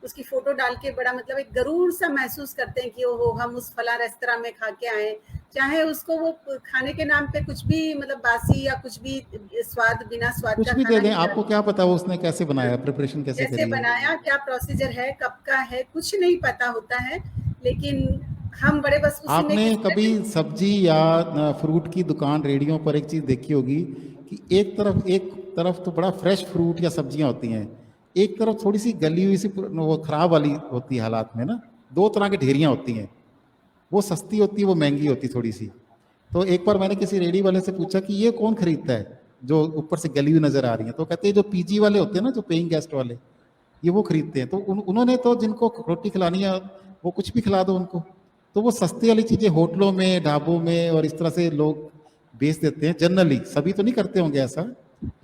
Speaker 1: उसकी फोटो डाल के बड़ा मतलब एक गरूर सा महसूस करते हैं कि ओहो, हम उस फला रेस्तरा में खा के आए, चाहे उसको वो खाने के नाम पे कुछ भी मतलब बासी या कुछ भी स्वाद, बिना स्वाद
Speaker 2: कुछ
Speaker 1: का
Speaker 2: भी दे
Speaker 1: खाना
Speaker 2: दें,
Speaker 1: ही
Speaker 2: आपको
Speaker 1: डाल।
Speaker 2: क्या पता वो उसने कैसे बनाया, प्रिपरेशन कैसे
Speaker 1: कैसे
Speaker 2: करी है।
Speaker 1: बनाया, क्या प्रोसीजर है, कब का है, कुछ नहीं पता होता है, लेकिन हम बड़े बस उसी में
Speaker 2: आपने
Speaker 1: एक
Speaker 2: कभी
Speaker 1: स्टेटस।
Speaker 2: सब्जी या फ्रूट की दुकान, रेडियो पर एक चीज देखी होगी कि एक तरफ तो बड़ा फ्रेश फ्रूट या सब्जियां होती हैं, एक तरफ थोड़ी सी गली हुई सी वो खराब वाली होती है हालात में ना, दो तरह की ढेरियां होती हैं, वो सस्ती होती है, वो महंगी होती है थोड़ी सी। तो एक बार मैंने किसी रेडी वाले से पूछा कि ये कौन खरीदता है, जो ऊपर से गली हुई नजर आ रही है, तो कहते हैं जो पीजी वाले होते हैं ना, जो पेइंग गेस्ट वाले, ये वो खरीदते हैं। तो उन्होंने तो, जिनको रोटी खिलानी है वो कुछ भी खिला दो उनको, तो वो सस्ती वाली चीजें होटलों में, ढाबों में और इस तरह से लोग बेच देते हैं। जनरली सभी तो नहीं करते होंगे ऐसा,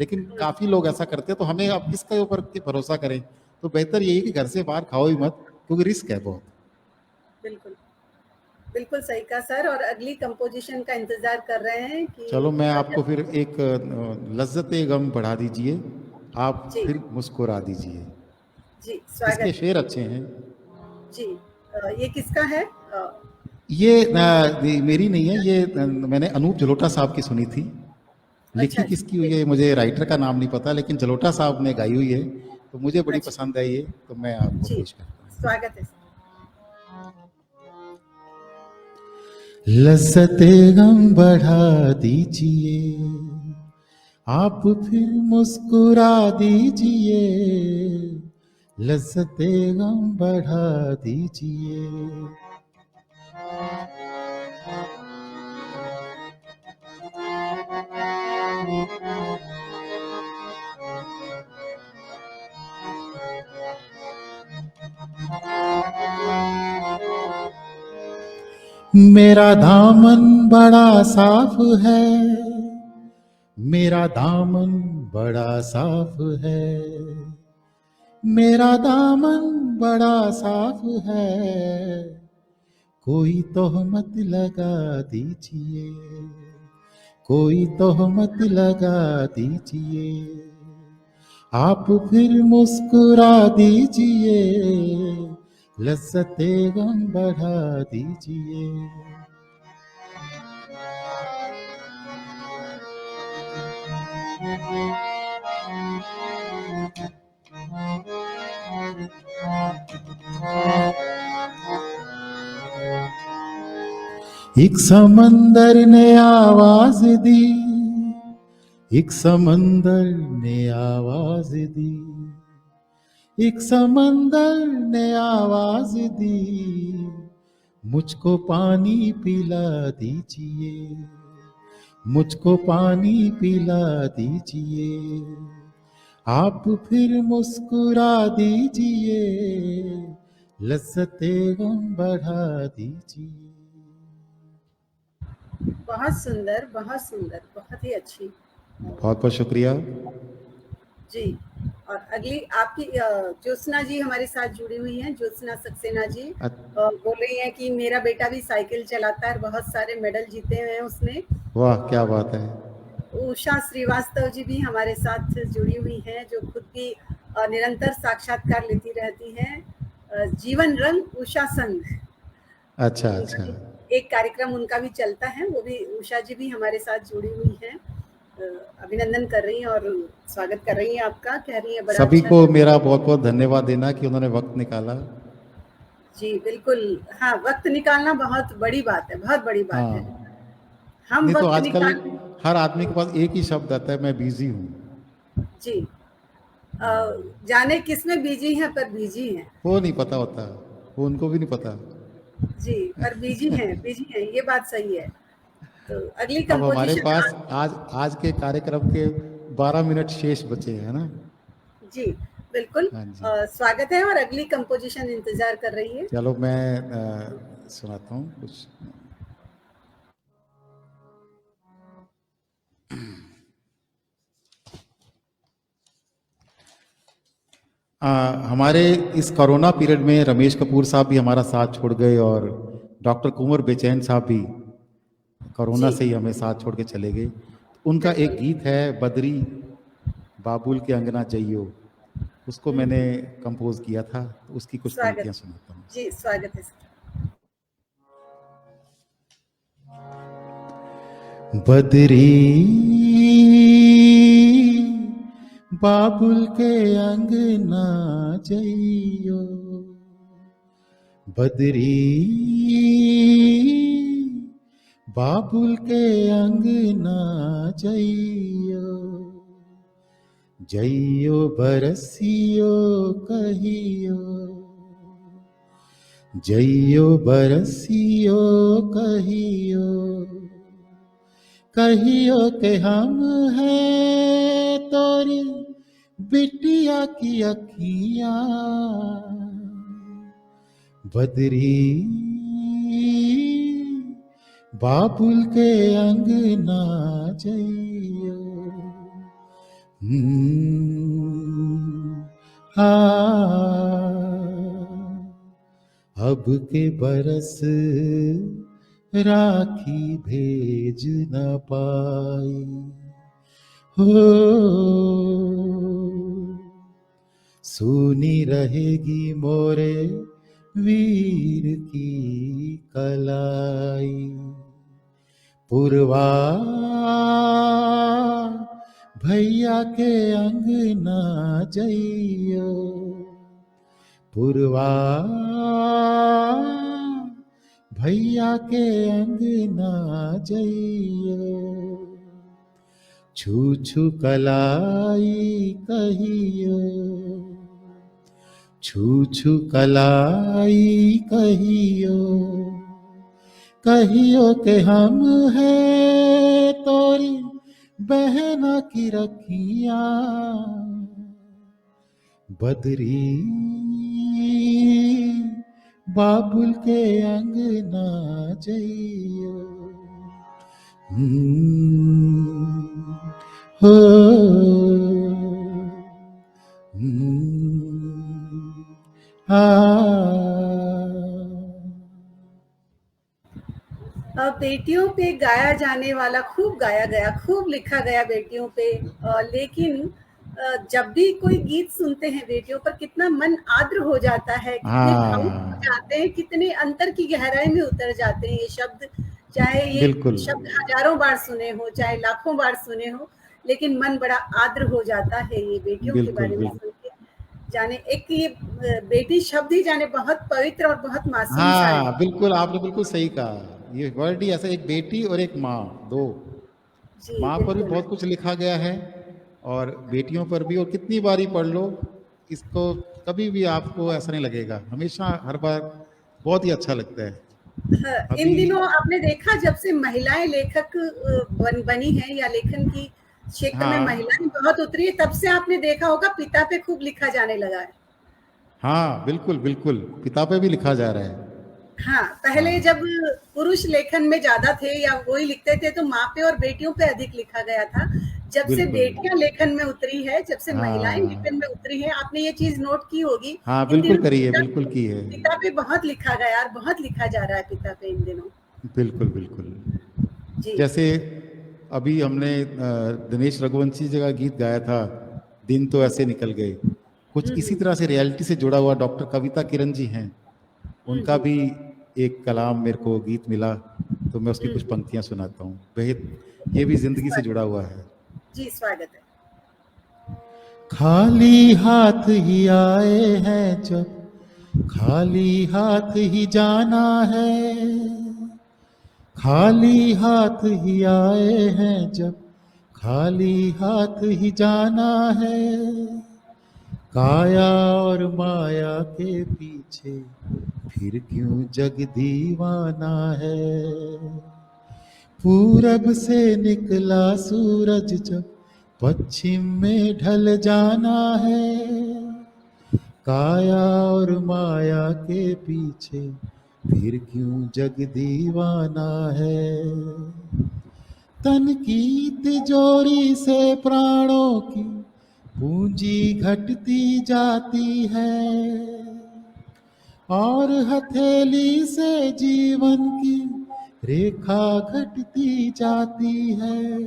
Speaker 2: लेकिन काफी लोग ऐसा करते हैं। तो हमें अब किसके ऊपर भरोसा करें, तो बेहतर यही कि घर से बाहर खाओ ही मत, क्योंकि रिस्क है बहुत।
Speaker 1: बिल्कुल। बिल्कुल सही कहा सर, और अगली कंपोजिशन का इंतजार कर रहे हैं कि
Speaker 2: चलो मैं आपको फिर एक लज्जते गम बढ़ा दीजिए, आप
Speaker 1: जी
Speaker 2: फिर मुस्कुरा दीजिए।
Speaker 1: जी
Speaker 2: इसके
Speaker 1: स्वागत
Speaker 2: शेर अच्छे हैं।
Speaker 1: जी। ये किसका है?
Speaker 2: ये मेरी नहीं है, ये मैंने अनूप जलोटा साहब की सुनी थी।
Speaker 1: अच्छा
Speaker 2: लिखी
Speaker 1: अच्छा
Speaker 2: किसकी हुई है मुझे राइटर का नाम नहीं पता, लेकिन जलोटा साहब ने गाई हुई है, तो मुझे बड़ी
Speaker 1: अच्छा
Speaker 2: पसंद है ये, तो मैं आपको
Speaker 1: जी,
Speaker 2: पेश करता हूँ।
Speaker 1: स्वागत है सर।
Speaker 2: लज्जते गम बढ़ा दीजिए, आप फिर मुस्कुरा दीजिए। लज्जते गम बढ़ा दीजिए। मेरा दामन बड़ा साफ है, मेरा दामन बड़ा साफ है, मेरा दामन बड़ा साफ है, कोई तोहमत लगा दीजिए, कोई तोहमत लगा दीजिए, आप फिर मुस्कुरा दीजिए। लज्जते गम बढ़ा दीजिए। एक समंदर ने आवाज दी, एक समंदर ने आवाज दी, एक समंदर ने आवाज दी, मुझको पानी पिला दीजिए, मुझको पानी पिला दीजिए, आप फिर मुस्कुरा दीजिए। लज्जते गम बढ़ा दीजिए।
Speaker 1: बहुत सुंदर, बहुत सुंदर, बहुत ही अच्छी।
Speaker 2: बहुत बहुत शुक्रिया।
Speaker 1: जी, और अगली आपकी ज्योत्सना जी हमारे साथ जुड़ी हुई हैं। ज्योत्सना सक्सेना जी बोल रही हैं कि मेरा बेटा भी साइकिल चलाता है, बहुत सारे मेडल जीते हुए हैं उसने।
Speaker 2: वाह क्या बात है।
Speaker 1: उषा श्रीवास्तव जी भी हमारे साथ जुड़ी हुई हैं, जो खुद भी निरंतर साक्षात्कार लेती रहती हैं। जीवन रंग उषा संग,
Speaker 2: अच्छा
Speaker 1: उनका
Speaker 2: अच्छा।
Speaker 1: भी एक कार्यक्रम उनका भी चलता है, वो भी उषा जी भी हमारे साथ जुड़ी हुई हैं। अभिनंदन कर रही हैं और स्वागत कर रही हैं आपका, कह रही हैं बड़ा
Speaker 2: सभी
Speaker 1: अच्छा
Speaker 2: को
Speaker 1: लगा।
Speaker 2: मेरा बहुत बहुत धन्यवाद देना कि उन्होंने वक्त निकाला।
Speaker 1: जी बिल्कुल, हाँ, वक्त निकालना बहुत बड़ी बात है, बहुत बड़ी बात है।
Speaker 2: हाँ,
Speaker 1: हम
Speaker 2: नहीं तो
Speaker 1: वक्त
Speaker 2: आजकल
Speaker 1: निकाल
Speaker 2: हर आदमी के पास एक ही शब्द आता है, मैं बिजी हूँ।
Speaker 1: जी, जाने किस में बिजी हैं, पर बिजी हैं।
Speaker 2: वो नहीं पता होता, वो उनको भी नहीं पता।
Speaker 1: जी, पर बिजी हैं, बिजी हैं, ये बात सही है। तो अगली
Speaker 2: अब हमारे
Speaker 1: कंपोजिशन
Speaker 2: पास आज आज के कार्यक्रम के 12 मिनट शेष बचे हैं ना।
Speaker 1: जी बिल्कुल,
Speaker 2: हाँ जी।
Speaker 1: स्वागत है और अगली कंपोजिशन इंतजार कर रही है।
Speaker 2: चलो मैं सुनाता हूँ कुछ। हमारे इस कोरोना पीरियड में रमेश कपूर साहब भी हमारा साथ छोड़ गए, और डॉक्टर कुंवर बेचैन साहब भी कोरोना
Speaker 1: जी
Speaker 2: से ही हमें साथ छोड़ के चले गए। उनका एक
Speaker 1: बिल्कुल।
Speaker 2: गीत है बदरी बाबुल के अंगना जइयो, उसको मैंने
Speaker 1: हम्म।
Speaker 2: कंपोज किया था, तो उसकी कुछ
Speaker 1: स्वागत,
Speaker 2: पंक्तियां सुनाता हूँ।
Speaker 1: जी स्वागत है सर।
Speaker 2: बदरी बाबुल के अंगना जइयो, बदरी बाबुल के अंगना जइयो, जइयो बरसियो कहियो, जइयो बरसियो कहियो, कहियो के हम हैं तोरी बिटिया की अखियां, बदरी बाबुल के अंगना जइयो। आ अब के बरस राखी भेज न पाई हो, सुनी रहेगी मोरे वीर की कलाई। पुरवा भैया के अंगना जइयो, पुरवा भैया के अंगना जइयो, छू छू कलाई कहियो, छू छू कलाई कहियो, कहियो के हम है तोरी बहना की रखिया, बदरी बाबुल के अंगना जइयो। हो
Speaker 1: बेटियों पे गाया जाने वाला खूब गाया गया, खूब लिखा गया बेटियों पे, लेकिन जब भी कोई गीत सुनते हैं बेटियों पर कितना मन आर्द्र हो जाता है, कितने भावुक हो जाते हैं, कितने अंतर की गहराई में उतर जाते हैं ये शब्द। चाहे ये शब्द हजारों बार सुने हो, चाहे लाखों बार सुने हो, लेकिन मन बड़ा आर्द्र हो जाता है ये बेटियों के बारे में सुन के। जाने एक ये बेटी शब्द ही जाने बहुत पवित्र और बहुत मासूम सा है।
Speaker 2: हाँ बिल्कुल, आपने बिल्कुल सही कहा। ये वर्ड ही ऐसा, एक बेटी और एक माँ, दो। माँ पर भी बहुत कुछ लिखा गया है और बेटियों पर भी, और कितनी बारी पढ़ लो इसको कभी भी आपको ऐसा नहीं लगेगा, हमेशा हर बार बहुत ही अच्छा लगता है।
Speaker 1: इन दिनों आपने देखा जब से महिलाएं लेखक बनी हैं या लेखन की क्षेत्र में महिलाएं बहुत उतरी है, तब से आपने देखा होगा पिता पे खूब लिखा जाने लगा है।
Speaker 2: हाँ बिल्कुल बिल्कुल, पिता पे भी लिखा जा रहा है।
Speaker 1: हाँ, पहले जब पुरुष लेखन में ज्यादा थे या वही लिखते थे तो माँ पे और बेटियों पे अधिक लिखा गया था। जब से बेटियां लेखन में उतरी है, जब से महिलाएं लेखन में उतरी है, आपने ये चीज नोट की होगी।
Speaker 2: हाँ बिल्कुल करी है, बिल्कुल की है।
Speaker 1: पिता पे बहुत लिखा गया और बहुत लिखा जा रहा है पिता पे इन दिनों।
Speaker 2: बिल्कुल बिल्कुल। जैसे अभी हमने दिनेश रघुवंशी जी का गीत गाया था, दिन तो ऐसे निकल गए, कुछ इसी तरह से रियलिटी से जुड़ा हुआ डॉक्टर कविता किरण जी हैं, उनका भी एक कलाम मेरे को गीत मिला, तो मैं उसकी कुछ पंक्तियां सुनाता हूँ। बेहद ये भी जिंदगी से जुड़ा हुआ है।
Speaker 1: जी स्वागत है।
Speaker 2: खाली हाथ ही आए हैं जब, खाली हाथ ही जाना है, खाली हाथ ही आए हैं जब, खाली हाथ ही जाना है, काया और माया के पीछे फिर क्यों जग दीवाना है, पूरब से निकला सूरज जब पश्चिम में ढल जाना है, काया और माया के पीछे फिर क्यों जग दीवाना है, तन की तिजोरी से प्राणों की पूंजी घटती जाती है, और हथेली से जीवन की रेखा घटती जाती है,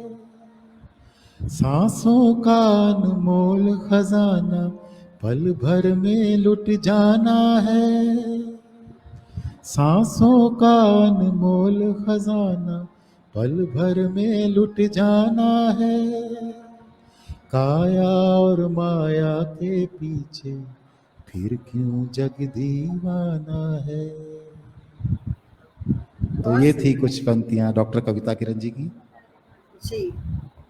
Speaker 2: सांसों का अनमोल खजाना पल भर में लुट जाना है, सांसों का अनमोल खजाना पल भर में लुट जाना है, काया और माया के पीछे फिर क्यों जग दीवाना है। तो ये थी कुछ पंक्तियां डॉक्टर कविता किरण जी की।
Speaker 1: जी,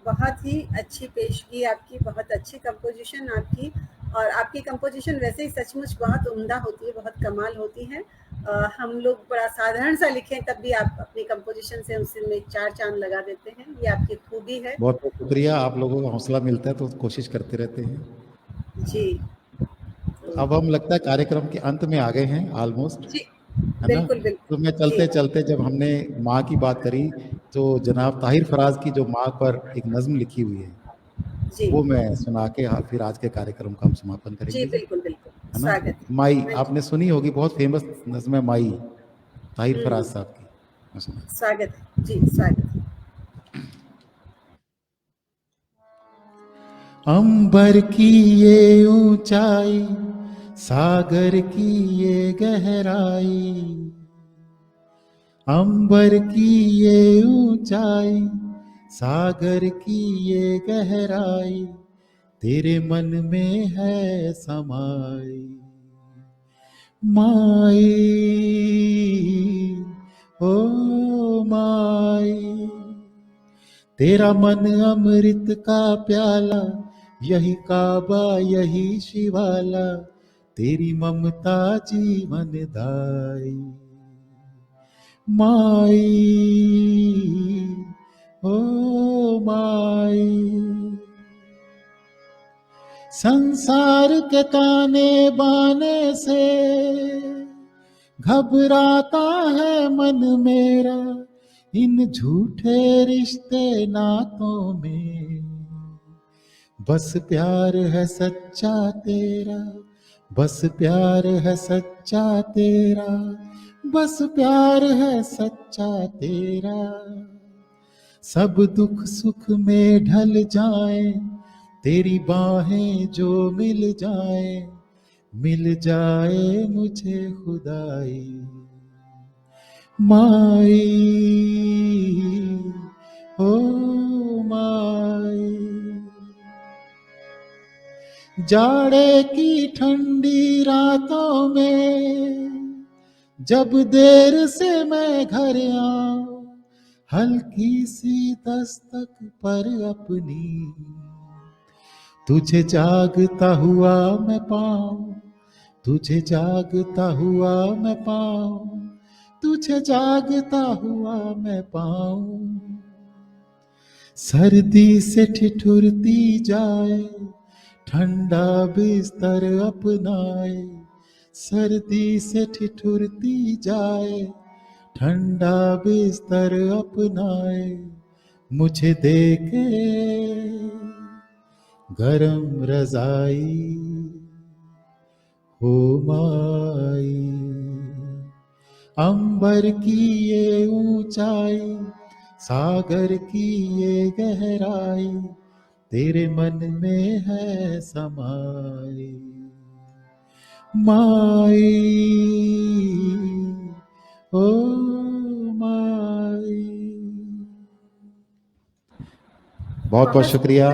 Speaker 1: बहुत ही अच्छी पेशगी आपकी, बहुत अच्छी कंपोजिशन आपकी, और आपकी कंपोजिशन वैसे ही सचमुच बहुत उम्दा होती है, बहुत कमाल होती है। हम लोग बड़ा साधारण सा लिखें तब भी आप अपनी कंपोजिशन से उसमें चार चांद लगा देते हैं, ये आपकी खूबी है।
Speaker 2: बहुत बहुत शुक्रिया, आप लोगों को हौसला मिलता है तो कोशिश करते रहते हैं।
Speaker 1: जी,
Speaker 2: अब हम लगता है कार्यक्रम के अंत में आ गए हैं ऑलमोस्ट,
Speaker 1: जी
Speaker 2: है ना?
Speaker 1: बिल्कुल बिल्कुल।
Speaker 2: तो मैं चलते चलते जब हमने माँ की बात करी तो जनाब ताहिर फराज की जो माँ पर एक नज्म लिखी हुई है, वो मैं सुना के फिर आज के कार्यक्रम का हम समापन करेंगे।
Speaker 1: जी बिल्कुल बिल्कुल।
Speaker 2: है ना।
Speaker 1: स्वागत है।
Speaker 2: माई
Speaker 1: हाँ जी।
Speaker 2: आपने सुनी होगी, बहुत फेमस नज़्म है माई, ताहिर फराज साहब की। मैं सुना।
Speaker 1: स्वागत है जी, स्वागत है।
Speaker 2: अंबर की ये ऊंचाई, सागर की ये गहराई, अंबर की ये ऊंचाई, सागर की ये गहराई, तेरे मन में है समाई। माई ओ माई, तेरा मन अमृत का प्याला, यही काबा यही शिवाला, तेरी ममता जीवन दाई। माई ओ माई, संसार के ताने बाने से घबराता है मन मेरा, इन झूठे रिश्ते नातों में बस प्यार है सच्चा तेरा, बस प्यार है सच्चा तेरा, बस प्यार है सच्चा तेरा। सब दुख सुख में ढल जाए, तेरी बाहें जो मिल जाए मुझे खुदाई। माई ओ माई, जाड़े की ठंडी रातों में जब देर से मैं घर आऊं, हल्की सी दस्तक पर अपनी तुझे जागता हुआ मैं पाऊं, तुझे जागता हुआ मैं पाऊं, तुझे जागता हुआ मैं पाऊं। सर्दी से ठिठुरती जाए, ठंडा बिस्तर अपनाए, सर्दी से ठिठुरती जाए, ठंडा बिस्तर अपनाए, मुझे देके गरम रजाई हो माई। अंबर की ये ऊंचाई, सागर की ये गहराई, तेरे मन में है समाई। माई ओ माई। बहुत बहुत शुक्रिया।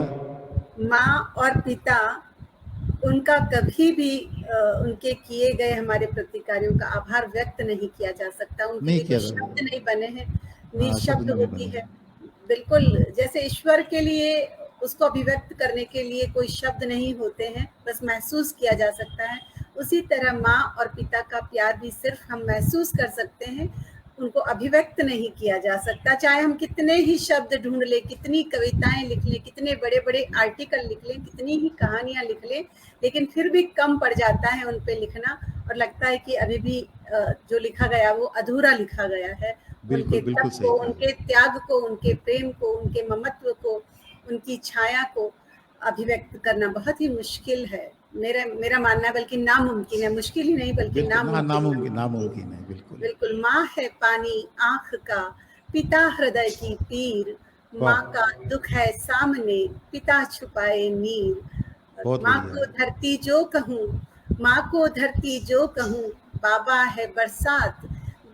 Speaker 1: माँ और पिता, उनका कभी भी उनके किए गए हमारे प्रति कार्यों का आभार व्यक्त नहीं किया जा सकता। उनके
Speaker 2: नहीं
Speaker 1: लिए
Speaker 2: किया
Speaker 1: जो
Speaker 2: जा
Speaker 1: शब्द नहीं बने हैं,
Speaker 2: शब्द
Speaker 1: निःशब्द
Speaker 2: नहीं
Speaker 1: होती
Speaker 2: बने।
Speaker 1: है। बिल्कुल जैसे ईश्वर के लिए उसको अभिव्यक्त करने के लिए कोई शब्द नहीं होते हैं, बस महसूस किया जा सकता है। उसी तरह माँ और पिता का प्यार भी सिर्फ हम महसूस कर सकते हैं, उनको अभिव्यक्त नहीं किया जा सकता। चाहे हम कितने ही शब्द ढूंढ लें, कितनी कविताएं लिख लें, कितने बड़े बड़े आर्टिकल लिख लें, कितनी ही कहानियां लिख लें, लेकिन फिर भी कम पड़ जाता है उन पे लिखना, और लगता है कि अभी भी जो लिखा गया वो अधूरा लिखा गया है।
Speaker 2: बिल्कुल
Speaker 1: उनके
Speaker 2: बिल्कुल
Speaker 1: तप
Speaker 2: सही
Speaker 1: को,
Speaker 2: कहा।
Speaker 1: उनके त्याग को, उनके प्रेम को, उनके ममत्व को, उनकी छाया को अभिव्यक्त करना बहुत ही मुश्किल है। मेरा मानना है, बल्कि नामुमकिन है। मुश्किल ही नहीं बल्कि
Speaker 2: बिल्कुल नामुमकिन,
Speaker 1: नामुमकिन।
Speaker 2: नामुमकिन है, बिल्कुल।
Speaker 1: बिल्कुल, माँ है पानी आँख का, पिता हृदय की पीर,
Speaker 2: वाह,
Speaker 1: माँ का दुख है सामने, पिता छुपाए नीर।
Speaker 2: बहुत
Speaker 1: माँ
Speaker 2: बढ़िया।
Speaker 1: को धरती जो कहूँ, माँ को धरती जो कहूँ, बाबा है बरसात,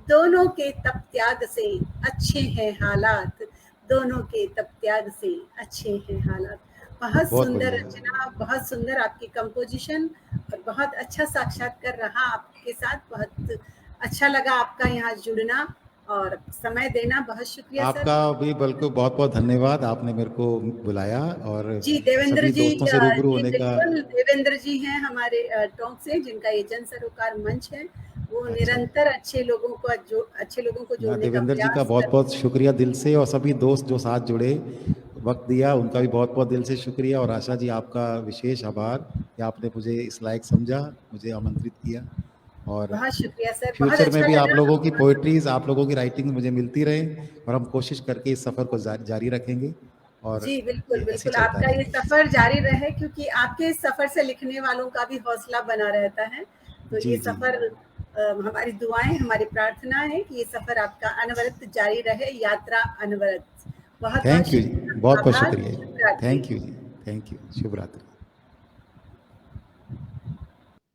Speaker 1: दोनों के तप त्याग से अच्छे हैं हालात, दोनों के तप त्याग से अच्छे हैं हालात। बहुत
Speaker 2: बहुत
Speaker 1: सुंदर
Speaker 2: बढ़िया।
Speaker 1: रचना, बहुत सुंदर आपकी कंपोजिशन, और बहुत अच्छा साक्षात्कार रहा आपके साथ। बहुत अच्छा लगा आपका यहाँ जुड़ना और समय देना। बहुत शुक्रिया सर।
Speaker 2: आपका भी बिल्कुल बहुत बहुत धन्यवाद, आपने मेरे को बुलाया और
Speaker 1: जी देवेंद्र
Speaker 2: सभी
Speaker 1: जी,
Speaker 2: दोस्तों से रूबरू
Speaker 1: जी
Speaker 2: होने का।
Speaker 1: बिल्कुल, देवेंद्र जी हैं हमारे टोंक से, जिनका ये जन सरोकार मंच है। वो
Speaker 2: अच्छा,
Speaker 1: निरंतर अच्छे लोगों को जोड़ने का
Speaker 2: देवेंद्र जी का
Speaker 1: प्रयास
Speaker 2: बहुत
Speaker 1: करते
Speaker 2: बहुत शुक्रिया दिल से, और सभी दोस्त जो साथ जुड़े, वक्त दिया, उनका भी बहुत बहुत दिल से शुक्रिया। और आशा जी आपका विशेष आभार कि आपने मुझे इस लायक समझा, मुझे आमंत्रित किया। और
Speaker 1: बहुत शुक्रिया सर, बहुत
Speaker 2: फ्यूचर में
Speaker 1: अच्छा
Speaker 2: भी आप
Speaker 1: लगा।
Speaker 2: लोगों की पोइट्रीज, आप लोगों की राइटिंग मुझे मिलती रहे, और हम कोशिश करके इस सफ़र को जारी रखेंगे। और
Speaker 1: जी, बिल्कुल,
Speaker 2: ये ऐसे ही
Speaker 1: बिल्कुल,
Speaker 2: चलता
Speaker 1: आपका ये
Speaker 2: रहेगा।
Speaker 1: सफ़र जारी रहे, क्योंकि आपके सफ़र से लिखने वालों का भी हौसला बना रहता है। तो
Speaker 2: जी
Speaker 1: ये
Speaker 2: जी
Speaker 1: सफ़र हमारी दुआएँ, हमारी प्रार्थना है कि ये सफ़र आपका अनवरत जारी रहे, यात्रा अनवरत। बहुत-बहुत
Speaker 2: थैंक यू जी,
Speaker 1: शुक्रिया,
Speaker 2: बहुत बहुत
Speaker 1: आभार,
Speaker 2: शुक्रिया जी,
Speaker 1: शुभ रात्रि।
Speaker 2: थैंक यू जी, थैंक यू, शुभ रात्रि।